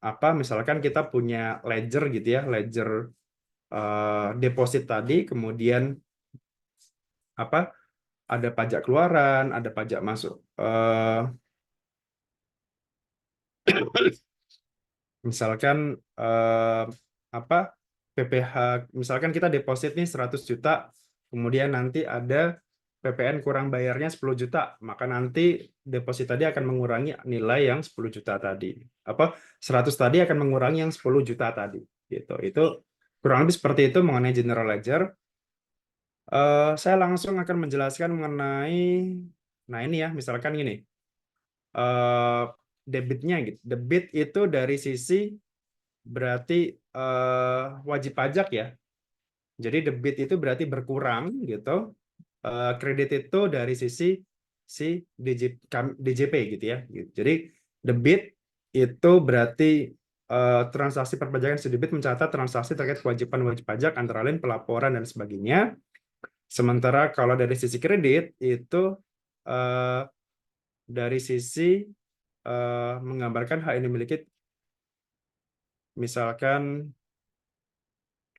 apa misalkan kita punya ledger gitu ya, ledger deposit tadi, kemudian apa ada pajak keluaran, ada pajak masuk. Misalkan apa PPh, misalkan kita deposit nih 100 juta, kemudian nanti ada PPN kurang bayarnya 10 juta, maka nanti deposit tadi akan mengurangi nilai yang 10 juta tadi. Apa 100 tadi akan mengurangi yang 10 juta tadi gitu. Itu Kurang lebih seperti itu mengenai general ledger. Saya langsung akan menjelaskan mengenai, nah ini ya, misalkan gini, eh, debitnya gitu. Debit itu dari sisi berarti wajib pajak ya. Jadi debit itu berarti berkurang gitu. Kredit itu dari sisi si DJP gitu ya. Gitu. Jadi debit itu berarti transaksi perpajakan si debit mencatat transaksi terkait kewajiban wajib pajak antara lain pelaporan dan sebagainya. Sementara kalau dari sisi kredit itu eh, dari sisi menggambarkan hak yang dimiliki, misalkan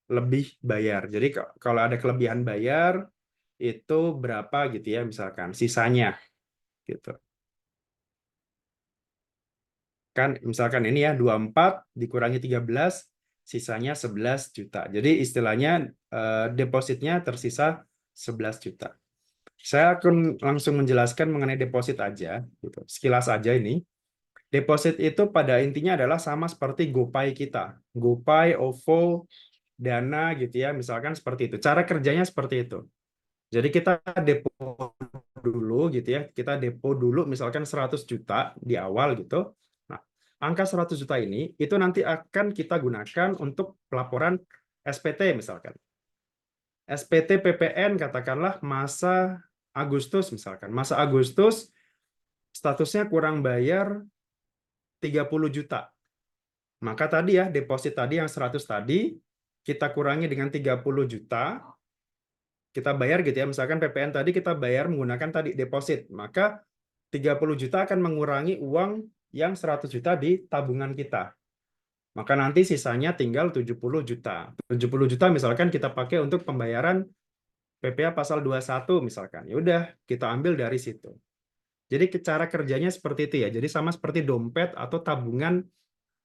lebih bayar. Jadi kalau ada kelebihan bayar itu berapa gitu ya, misalkan sisanya gitu. Kan misalkan ini ya 24 dikurangi 13 sisanya 11 juta. Jadi istilahnya depositnya tersisa 11 juta. Saya akan langsung menjelaskan mengenai deposit aja gitu. Sekilas aja ini. Deposit itu pada intinya adalah sama seperti GoPay kita. GoPay, OVO, Dana gitu ya, misalkan seperti itu. Cara kerjanya seperti itu. Jadi kita depo dulu gitu ya. Kita depo dulu misalkan 100 juta di awal gitu. Nah, angka 100 juta ini itu nanti akan kita gunakan untuk pelaporan SPT misalkan. SPT PPN katakanlah masa Agustus misalkan. Masa Agustus statusnya kurang bayar 30 juta. Maka tadi ya deposit tadi yang 100 tadi kita kurangi dengan 30 juta, kita bayar gitu ya. Misalkan PPN tadi kita bayar menggunakan tadi deposit, maka 30 juta akan mengurangi uang yang 100 juta di tabungan kita. Maka nanti sisanya tinggal 70 juta. 70 juta misalkan kita pakai untuk pembayaran PPh pasal 21 misalkan. Ya udah, kita ambil dari situ. Jadi cara kerjanya seperti itu ya. Jadi sama seperti dompet atau tabungan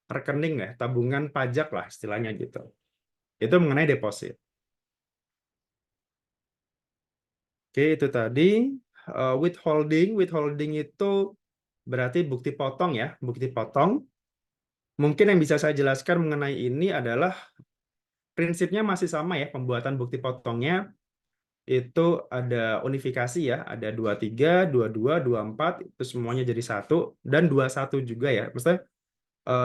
rekening ya, tabungan pajak lah istilahnya gitu. Itu mengenai deposit. Oke, itu tadi withholding. Withholding itu berarti bukti potong ya, bukti potong. Mungkin yang bisa saya jelaskan mengenai ini adalah prinsipnya masih sama ya, pembuatan bukti potongnya itu ada unifikasi ya, ada 23, 22, 24, itu semuanya jadi satu, dan 21 juga ya, maksudnya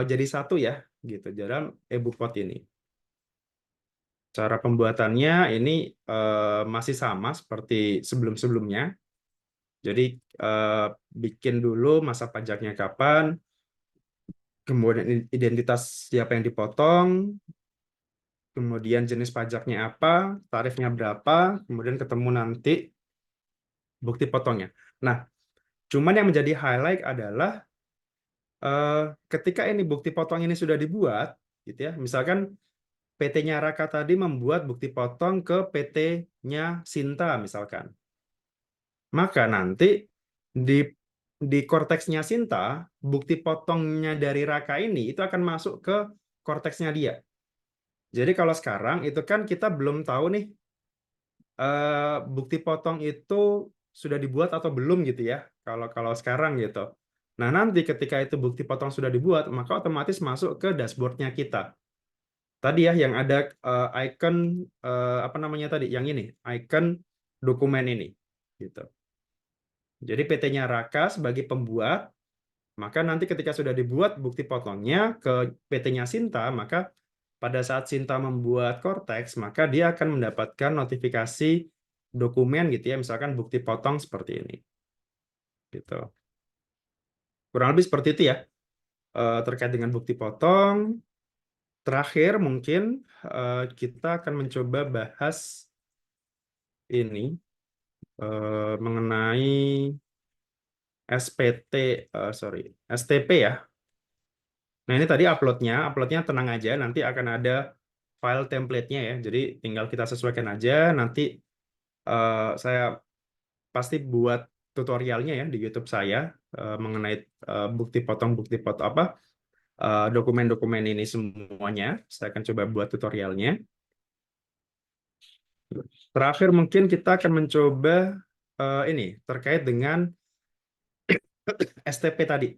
jadi satu ya, gitu, dalam e-bookpot ini. Cara pembuatannya ini masih sama seperti sebelum-sebelumnya. Jadi eh, bikin dulu masa pajaknya kapan, kemudian identitas siapa yang dipotong, kemudian jenis pajaknya apa, tarifnya berapa, kemudian ketemu nanti bukti potongnya. Nah, cuman yang menjadi highlight adalah ketika ini bukti potong ini sudah dibuat, gitu ya. Misalkan PT-nya Raka tadi membuat bukti potong ke PT-nya Sinta misalkan. Maka nanti di korteksnya Sinta, bukti potongnya dari Raka ini itu akan masuk ke korteksnya dia. Jadi kalau sekarang itu kan kita belum tahu nih bukti potong itu sudah dibuat atau belum gitu ya. Kalau kalau sekarang gitu. Nah, nanti ketika itu bukti potong sudah dibuat, maka otomatis masuk ke dashboardnya kita. Tadi ya yang ada icon apa namanya tadi? Yang ini, icon dokumen ini gitu. Jadi PT-nya Raka sebagai pembuat, maka nanti ketika sudah dibuat bukti potongnya ke PT-nya Sinta, maka pada saat Sinta membuat Cortex, maka dia akan mendapatkan notifikasi dokumen gitu ya, misalkan bukti potong seperti ini. Gitu. Kurang lebih seperti itu ya, terkait dengan bukti potong. Terakhir mungkin kita akan mencoba bahas ini mengenai SPT, sorry, STP ya. Nah, ini tadi uploadnya tenang aja, nanti akan ada file template-nya ya. Jadi tinggal kita sesuaikan aja. Nanti saya pasti buat tutorialnya ya di YouTube saya mengenai bukti potong apa dokumen-dokumen ini semuanya. Saya akan coba buat tutorialnya. Terakhir mungkin kita akan mencoba ini terkait dengan STP tadi.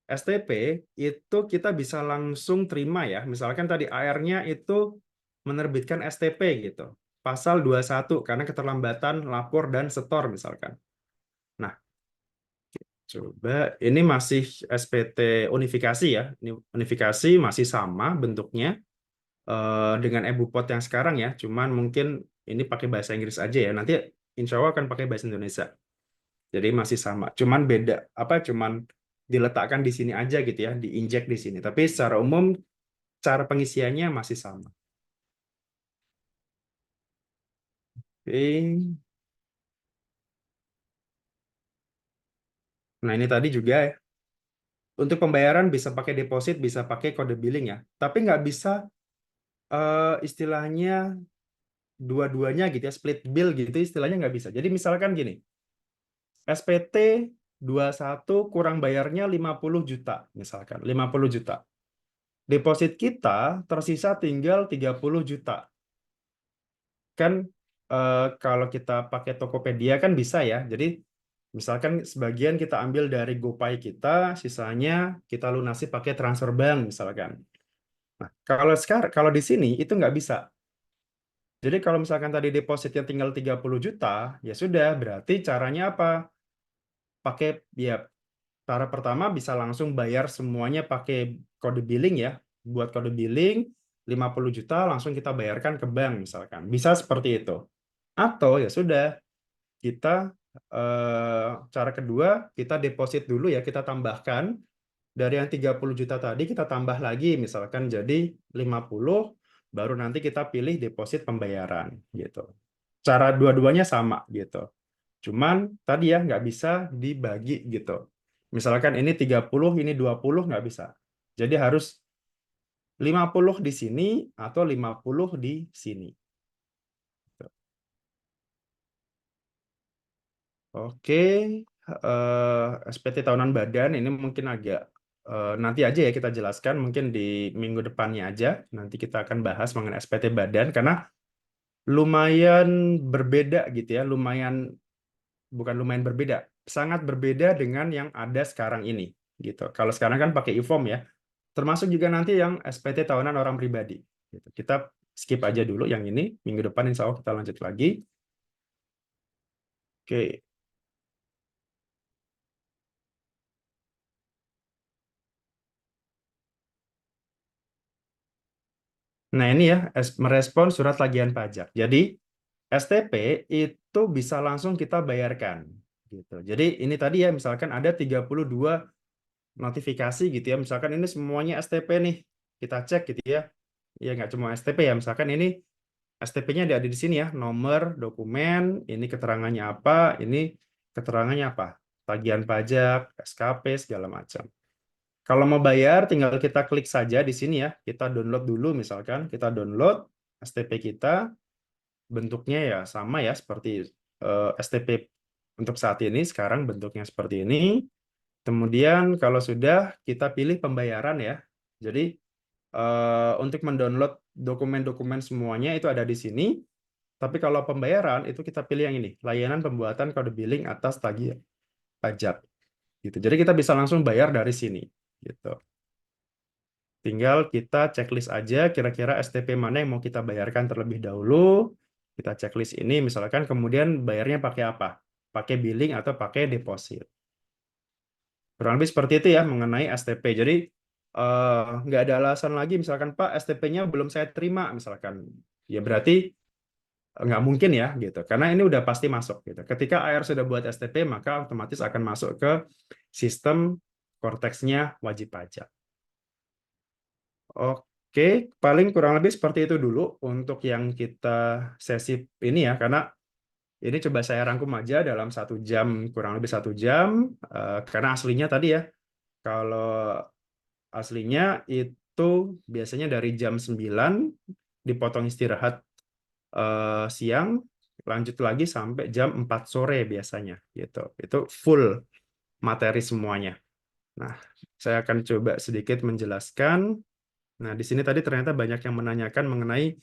STP itu kita bisa langsung terima ya. Misalkan tadi AR-nya itu menerbitkan STP gitu. Pasal 21 karena keterlambatan lapor dan setor misalkan. Nah, coba ini masih SPT unifikasi ya. Ini unifikasi masih sama bentuknya dengan e-Bupot yang sekarang ya. Cuman mungkin ini pakai bahasa Inggris aja ya. Nanti insya Allah akan pakai bahasa Indonesia. Jadi masih sama. Cuman beda apa? Cuman diletakkan di sini aja gitu ya, diinjek di sini. Tapi secara umum cara pengisiannya masih sama. Oke. Nah ini tadi juga ya. Untuk pembayaran bisa pakai deposit, bisa pakai kode billing ya. Tapi nggak bisa istilahnya dua-duanya gitu ya, split bill gitu istilahnya nggak bisa. Jadi misalkan gini, SPT 21 kurang bayarnya 50 juta, misalkan 50 juta. Deposit kita tersisa tinggal 30 juta. Kan kalau kita pakai Tokopedia kan bisa ya. Jadi misalkan sebagian kita ambil dari GoPay kita, sisanya kita lunasi pakai transfer bank misalkan. Nah, kalau di sini itu nggak bisa. Jadi kalau misalkan tadi depositnya tinggal 30 juta, ya sudah, berarti caranya apa? Pakai ya cara pertama bisa langsung bayar semuanya pakai kode billing ya. Buat kode billing 50 juta langsung kita bayarkan ke bank misalkan. Bisa seperti itu. Atau ya sudah, kita cara kedua kita deposit dulu ya, kita tambahkan dari yang 30 juta tadi kita tambah lagi misalkan jadi 50, baru nanti kita pilih deposit pembayaran gitu. Cara dua-duanya sama gitu. Cuman tadi ya nggak bisa dibagi gitu. Misalkan ini 30, ini 20 nggak bisa. Jadi harus 50 di sini atau 50 di sini. Oke, SPT tahunan badan ini mungkin agak nanti aja ya kita jelaskan, mungkin di minggu depannya aja. Nanti kita akan bahas mengenai SPT badan karena lumayan berbeda gitu ya, bukan lumayan berbeda, sangat berbeda dengan yang ada sekarang ini gitu. Kalau sekarang kan pakai e-form ya, termasuk juga nanti yang SPT tahunan orang pribadi. Gitu. Kita skip aja dulu yang ini, minggu depan insya Allah kita lanjut lagi. Oke. Nah, ini ya, merespon surat tagihan pajak. Jadi, STP itu bisa langsung kita bayarkan. Gitu. Jadi, ini tadi ya, misalkan ada 32 notifikasi gitu ya. Misalkan ini semuanya STP nih. Kita cek gitu ya. Ya, nggak cuma STP ya. Misalkan ini STP-nya ada di sini ya. Nomor, dokumen, ini keterangannya apa, ini keterangannya apa. Tagihan pajak, SKP, segala macam. Kalau mau bayar, tinggal kita klik saja di sini ya. Kita download dulu misalkan. Kita download STP kita. Bentuknya ya sama ya seperti STP untuk saat ini. Sekarang bentuknya seperti ini. Kemudian kalau sudah, kita pilih pembayaran ya. Jadi untuk mendownload dokumen-dokumen semuanya itu ada di sini. Tapi kalau pembayaran itu kita pilih yang ini. Layanan pembuatan kode billing atas tagih pajak. Gitu. Jadi kita bisa langsung bayar dari sini. Gitu. Tinggal kita checklist aja kira-kira STP mana yang mau kita bayarkan terlebih dahulu. Kita checklist ini misalkan kemudian bayarnya pakai apa? Pakai billing atau pakai deposit. Kurang lebih seperti itu ya mengenai STP. Jadi nggak ada alasan lagi misalkan Pak STP-nya belum saya terima misalkan. Ya berarti nggak mungkin ya gitu. Karena ini udah pasti masuk gitu. Ketika AR sudah buat STP maka otomatis akan masuk ke sistem Cortex-nya wajib pajak. Oke, paling kurang lebih seperti itu dulu untuk yang kita sesi ini ya, karena ini coba saya rangkum aja dalam 1 jam, kurang lebih 1 jam, karena aslinya tadi ya, kalau aslinya itu biasanya dari jam 9 dipotong istirahat siang, lanjut lagi sampai jam 4 sore biasanya gitu. Itu full materi semuanya. Nah, saya akan coba sedikit menjelaskan. Nah, di sini tadi ternyata banyak yang menanyakan mengenai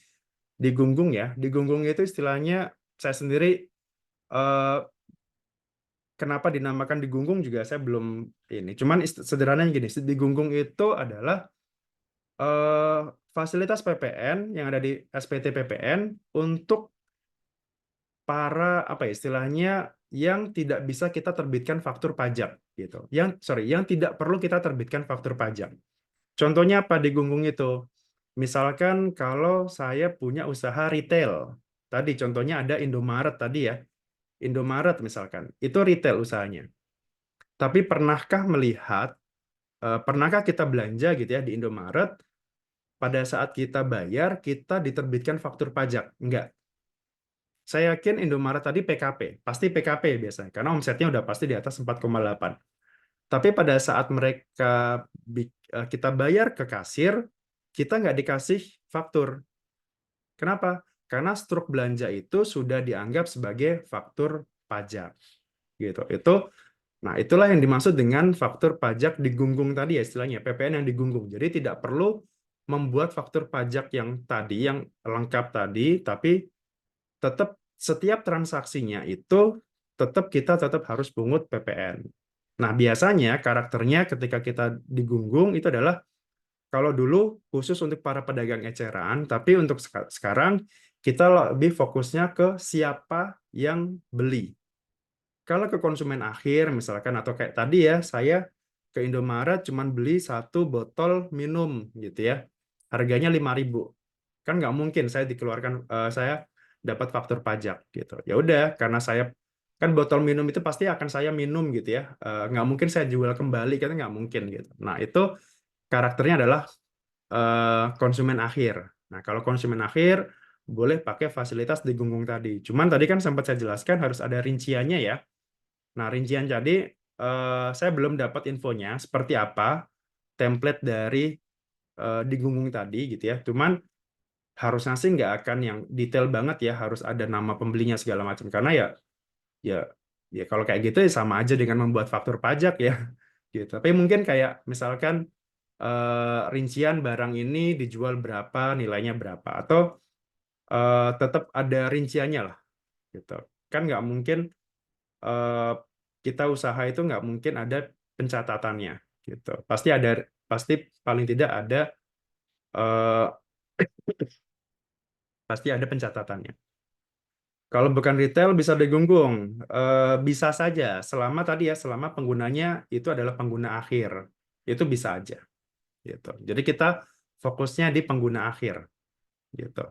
digunggung ya. Digunggung itu istilahnya saya sendiri eh, kenapa dinamakan digunggung juga saya belum ini. Cuman sederhananya gini, digunggung itu adalah fasilitas PPN yang ada di SPT PPN untuk para apa ya istilahnya yang tidak bisa kita terbitkan faktur pajak gitu. Yang tidak perlu kita terbitkan faktur pajak. Contohnya apa di Gunggung itu? Misalkan kalau saya punya usaha retail. Tadi contohnya ada Indomaret tadi ya. Indomaret misalkan. Itu retail usahanya. Tapi pernahkah kita belanja gitu ya di Indomaret, pada saat kita bayar, kita diterbitkan faktur pajak? Enggak. Saya yakin Indomaret tadi PKP, pasti PKP biasanya, karena omsetnya udah pasti di atas 4,8. Tapi pada saat kita bayar ke kasir, kita nggak dikasih faktur. Kenapa? Karena struk belanja itu sudah dianggap sebagai faktur pajak. Gitu. Nah, itulah yang dimaksud dengan faktur pajak digunggung tadi ya istilahnya, PPN yang digunggung. Jadi tidak perlu membuat faktur pajak yang tadi, yang lengkap tadi, tapi tetap setiap transaksinya itu kita tetap harus pungut PPN. Nah, biasanya karakternya ketika kita digunggung itu adalah kalau dulu khusus untuk para pedagang eceran, tapi untuk sekarang kita lebih fokusnya ke siapa yang beli. Kalau ke konsumen akhir, misalkan atau kayak tadi ya, saya ke Indomaret cuman beli 1 botol minum gitu ya, harganya 5.000. Kan nggak mungkin saya dapat faktur pajak gitu. Ya udah, karena saya kan botol minum itu pasti akan saya minum gitu ya. Nggak mungkin saya jual kembali, kan nggak mungkin gitu. Nah itu karakternya adalah konsumen akhir. Nah kalau konsumen akhir boleh pakai fasilitas di Gunggung tadi. Cuman tadi kan sempat saya jelaskan harus ada rinciannya ya. Nah rincian jadi saya belum dapat infonya seperti apa template dari di Gunggung tadi gitu ya. Cuman harusnya sih nggak akan yang detail banget ya, harus ada nama pembelinya segala macam, karena ya ya kalau kayak gitu ya sama aja dengan membuat faktur pajak ya gitu. Tapi mungkin kayak misalkan rincian barang ini dijual berapa, nilainya berapa, atau tetap ada rinciannya lah gitu. Kan nggak mungkin eh, kita usaha itu nggak mungkin ada pencatatannya gitu. Pasti paling tidak eh, ada pencatatannya. Kalau bukan retail bisa digunggung. Bisa saja selama penggunanya itu adalah pengguna akhir. Itu bisa aja gitu. Jadi kita fokusnya di pengguna akhir gitu.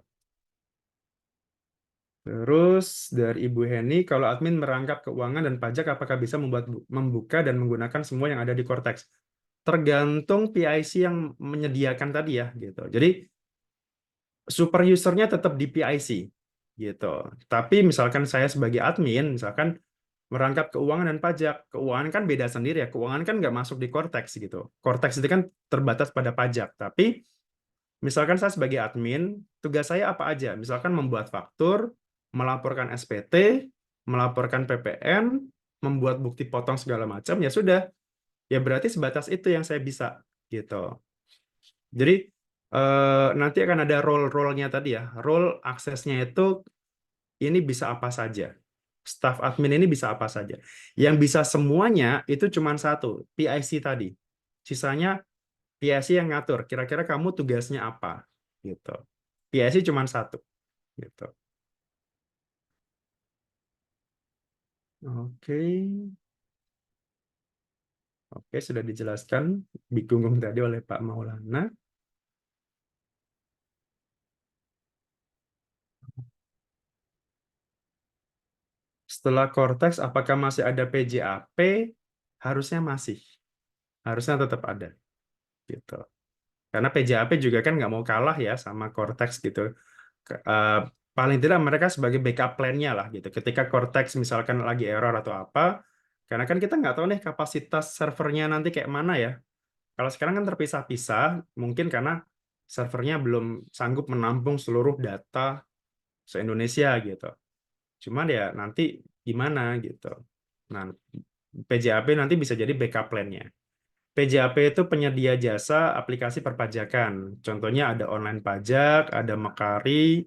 Terus dari Ibu Heni, kalau admin merangkap keuangan dan pajak apakah bisa membuka dan menggunakan semua yang ada di Cortex? Tergantung PIC yang menyediakan tadi ya gitu. Jadi super usernya tetap di PIC gitu. Tapi misalkan saya sebagai admin, misalkan merangkap keuangan dan pajak, keuangan kan beda sendiri ya. Keuangan kan nggak masuk di Cortex gitu. Cortex itu kan terbatas pada pajak. Tapi misalkan saya sebagai admin, tugas saya apa aja? Misalkan membuat faktur, melaporkan SPT, melaporkan PPN, membuat bukti potong segala macam, ya sudah. Ya berarti sebatas itu yang saya bisa gitu. Jadi nanti akan ada role-role-nya tadi ya. Role aksesnya itu ini bisa apa saja. Staff admin ini bisa apa saja. Yang bisa semuanya itu cuma satu, PIC tadi. Sisanya PIC yang ngatur. Kira-kira kamu tugasnya apa gitu. PIC cuma satu gitu. Oke. Oke, sudah dijelaskan Bigunggung tadi oleh Pak Maulana. Setelah Cortex, apakah masih ada PJAP? Harusnya masih. Harusnya tetap ada gitu. Karena PJAP juga kan nggak mau kalah ya sama Cortex gitu. Paling tidak mereka sebagai backup plan-nya lah gitu. Ketika Cortex misalkan lagi error atau apa, karena kan kita nggak tahu nih kapasitas servernya nanti kayak mana ya. Kalau sekarang kan terpisah-pisah, mungkin karena servernya belum sanggup menampung seluruh data se-Indonesia gitu. Cuman ya nanti gimana gitu. Nah, PJAP nanti bisa jadi backup plan-nya. PJAP itu penyedia jasa aplikasi perpajakan. Contohnya ada online pajak, ada Mekari,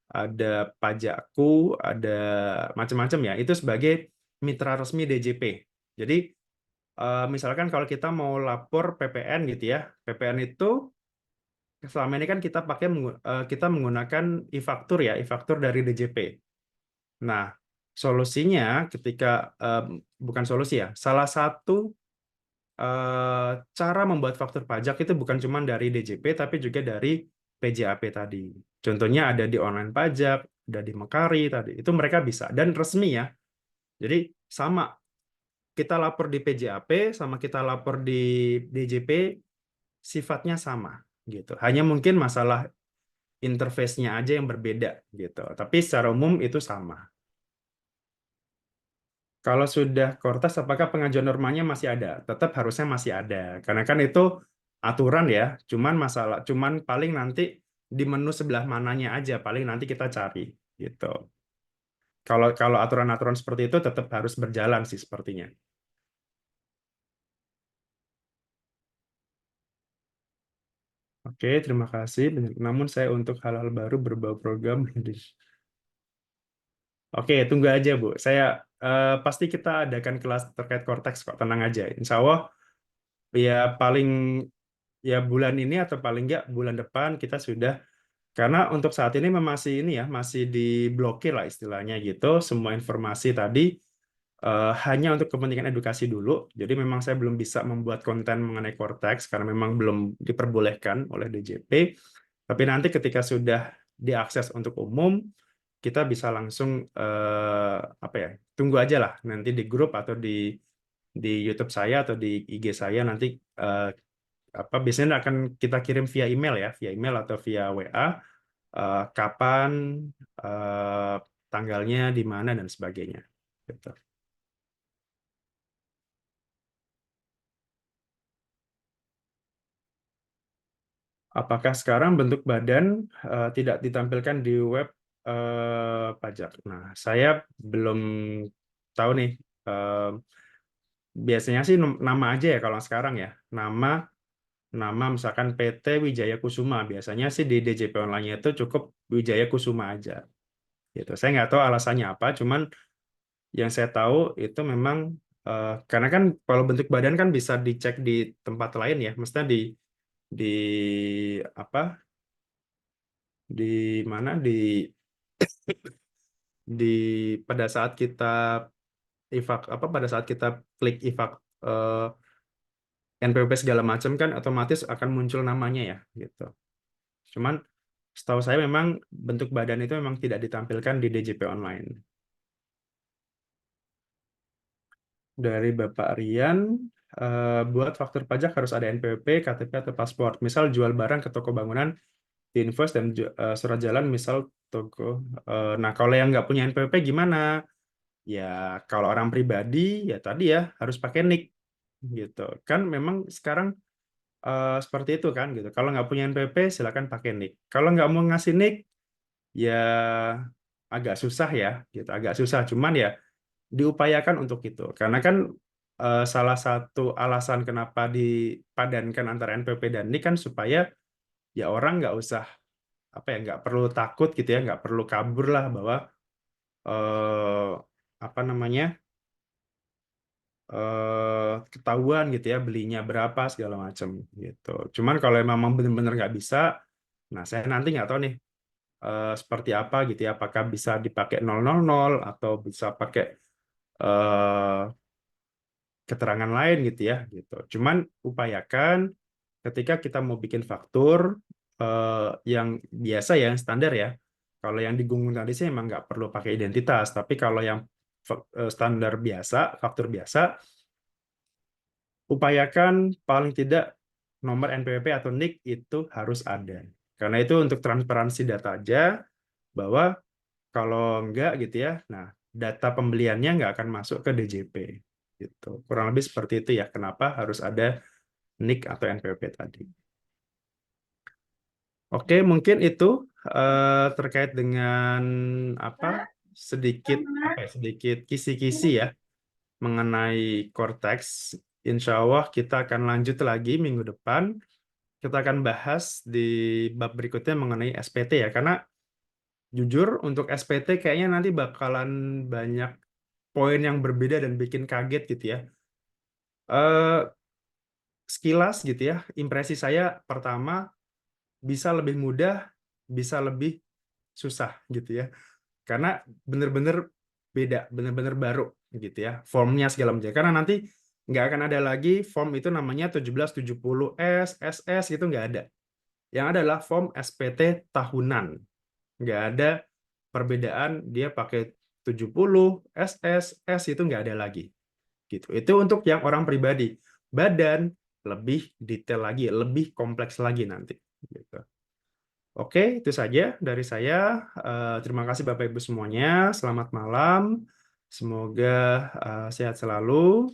ada Pajakku, ada macam-macam ya. Itu sebagai mitra resmi DJP. Jadi misalkan kalau kita mau lapor PPN gitu ya, PPN itu selama ini kan kita menggunakan e-faktur ya, e-faktur dari DJP. Nah, solusinya ketika bukan solusi ya, salah satu cara membuat faktur pajak itu bukan cuma dari DJP tapi juga dari PJAP tadi. Contohnya ada di online pajak, ada di Mekari tadi. Itu mereka bisa dan resmi ya. Jadi sama kita lapor di PJAP sama kita lapor di DJP sifatnya sama gitu. Hanya mungkin masalah interface-nya aja yang berbeda gitu. Tapi secara umum itu sama. Kalau sudah Kortas, apakah pengajuan normanya masih ada? Tetap harusnya masih ada. Karena kan itu aturan ya. Cuman paling nanti di menu sebelah mananya aja. Paling nanti kita cari gitu. Kalau kalau aturan-aturan seperti itu tetap harus berjalan sih sepertinya. Oke, terima kasih. Namun saya untuk hal-hal baru berbau program. Oke, tunggu aja Bu. Pasti kita adakan kelas terkait Cortex kok. Tenang aja. Insya Allah ya paling ya bulan ini atau paling nggak bulan depan kita sudah, karena untuk saat ini masih ini ya masih diblokir lah istilahnya gitu semua informasi tadi hanya untuk kepentingan edukasi dulu. Jadi memang saya belum bisa membuat konten mengenai Cortex karena memang belum diperbolehkan oleh DJP. Tapi nanti ketika sudah diakses untuk umum, kita bisa langsung apa ya? Tunggu aja lah nanti di grup atau di YouTube saya atau di IG saya nanti eh, apa biasanya akan kita kirim via email atau via WA kapan eh, tanggalnya di mana dan sebagainya. Gitu. Apakah sekarang bentuk badan tidak ditampilkan di web pajak? Nah, saya belum tahu nih. Eh, Biasanya sih nama aja ya kalau sekarang ya. Nama misalkan PT Wijaya Kusuma. Biasanya sih di DJP Online itu cukup Wijaya Kusuma aja. Gitu. Saya nggak tahu alasannya apa, cuman yang saya tahu itu memang karena kan kalau bentuk badan kan bisa dicek di tempat lain ya, mestinya di apa di mana di pada saat kita pada saat kita klik ifak eh, NPWP segala macam kan otomatis akan muncul namanya ya gitu. Cuman setahu saya memang bentuk badan itu memang tidak ditampilkan di DJP online. Dari Bapak Rian, buat faktur pajak harus ada NPWP, KTP atau paspor. Misal jual barang ke toko bangunan, di invoice dan surat jalan, misal toko. Nah, kalau yang nggak punya NPWP gimana? Ya, kalau orang pribadi, ya tadi ya harus pakai NIK gitu. Kan memang sekarang seperti itu kan gitu. Kalau nggak punya NPWP, silakan pakai NIK. Kalau nggak mau ngasih NIK, ya agak susah ya, gitu. Agak susah. Cuman ya diupayakan untuk itu karena kan salah satu alasan kenapa dipadankan antara NPP dan NIK kan supaya ya orang nggak usah apa ya nggak perlu takut gitu ya nggak perlu kabur lah bahwa eh, apa namanya ketahuan gitu ya belinya berapa segala macam gitu. Cuman kalau memang benar-benar nggak bisa, nah saya nanti nggak tahu nih seperti apa gitu ya apakah bisa dipakai 000 atau bisa pakai eh, keterangan lain gitu ya gitu. Cuman upayakan ketika kita mau bikin faktur yang biasa ya, yang standar ya. Kalau yang digunggung tadi sih emang nggak perlu pakai identitas, tapi kalau yang standar biasa, faktur biasa, upayakan paling tidak nomor NPWP atau NIK itu harus ada. Karena itu untuk transparansi data aja, bahwa kalau enggak gitu ya, nah data pembeliannya nggak akan masuk ke DJP. Gitu. Kurang lebih seperti itu ya, kenapa harus ada NIK atau NPWP tadi. Oke, mungkin itu terkait dengan apa sedikit kisi-kisi ya mengenai Cortex. Insya Allah kita akan lanjut lagi minggu depan. Kita akan bahas di bab berikutnya mengenai SPT ya, karena jujur untuk SPT kayaknya nanti bakalan banyak poin yang berbeda dan bikin kaget gitu ya. Eh, Sekilas gitu ya, impresi saya pertama bisa lebih mudah, bisa lebih susah gitu ya. Karena bener-bener beda, bener-bener baru gitu ya. Formnya segala macam. Karena nanti nggak akan ada lagi form itu namanya 1770S, SS gitu nggak ada. Yang adalah form SPT tahunan. Nggak ada perbedaan dia pakai 70, SS, S itu nggak ada lagi. Gitu. Itu untuk yang orang pribadi. Badan lebih detail lagi, lebih kompleks lagi nanti. Gitu. Oke, itu saja dari saya. Terima kasih Bapak Ibu semuanya. Selamat malam. Semoga sehat selalu.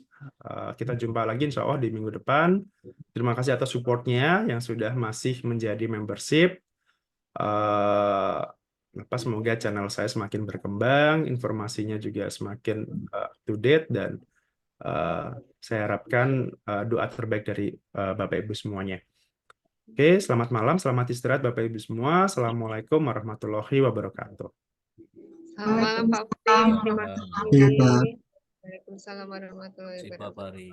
Kita jumpa lagi insya Allah di minggu depan. Terima kasih atas supportnya yang sudah masih menjadi membership. Semoga channel saya semakin berkembang, informasinya juga semakin up to date, dan saya harapkan doa terbaik dari Bapak Ibu semuanya. Oke, selamat malam, selamat istirahat Bapak Ibu semua. Assalamualaikum warahmatullahi wabarakatuh. Selamat malam Pak Pari, terima kasih. Iya, Pak. Waalaikumsalam warahmatullahi Si Pak wabarakatuh. Pari.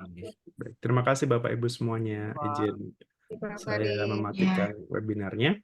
Baik, terima kasih Bapak Ibu semuanya. Izin Pak saya Pari. mematikan webinarnya.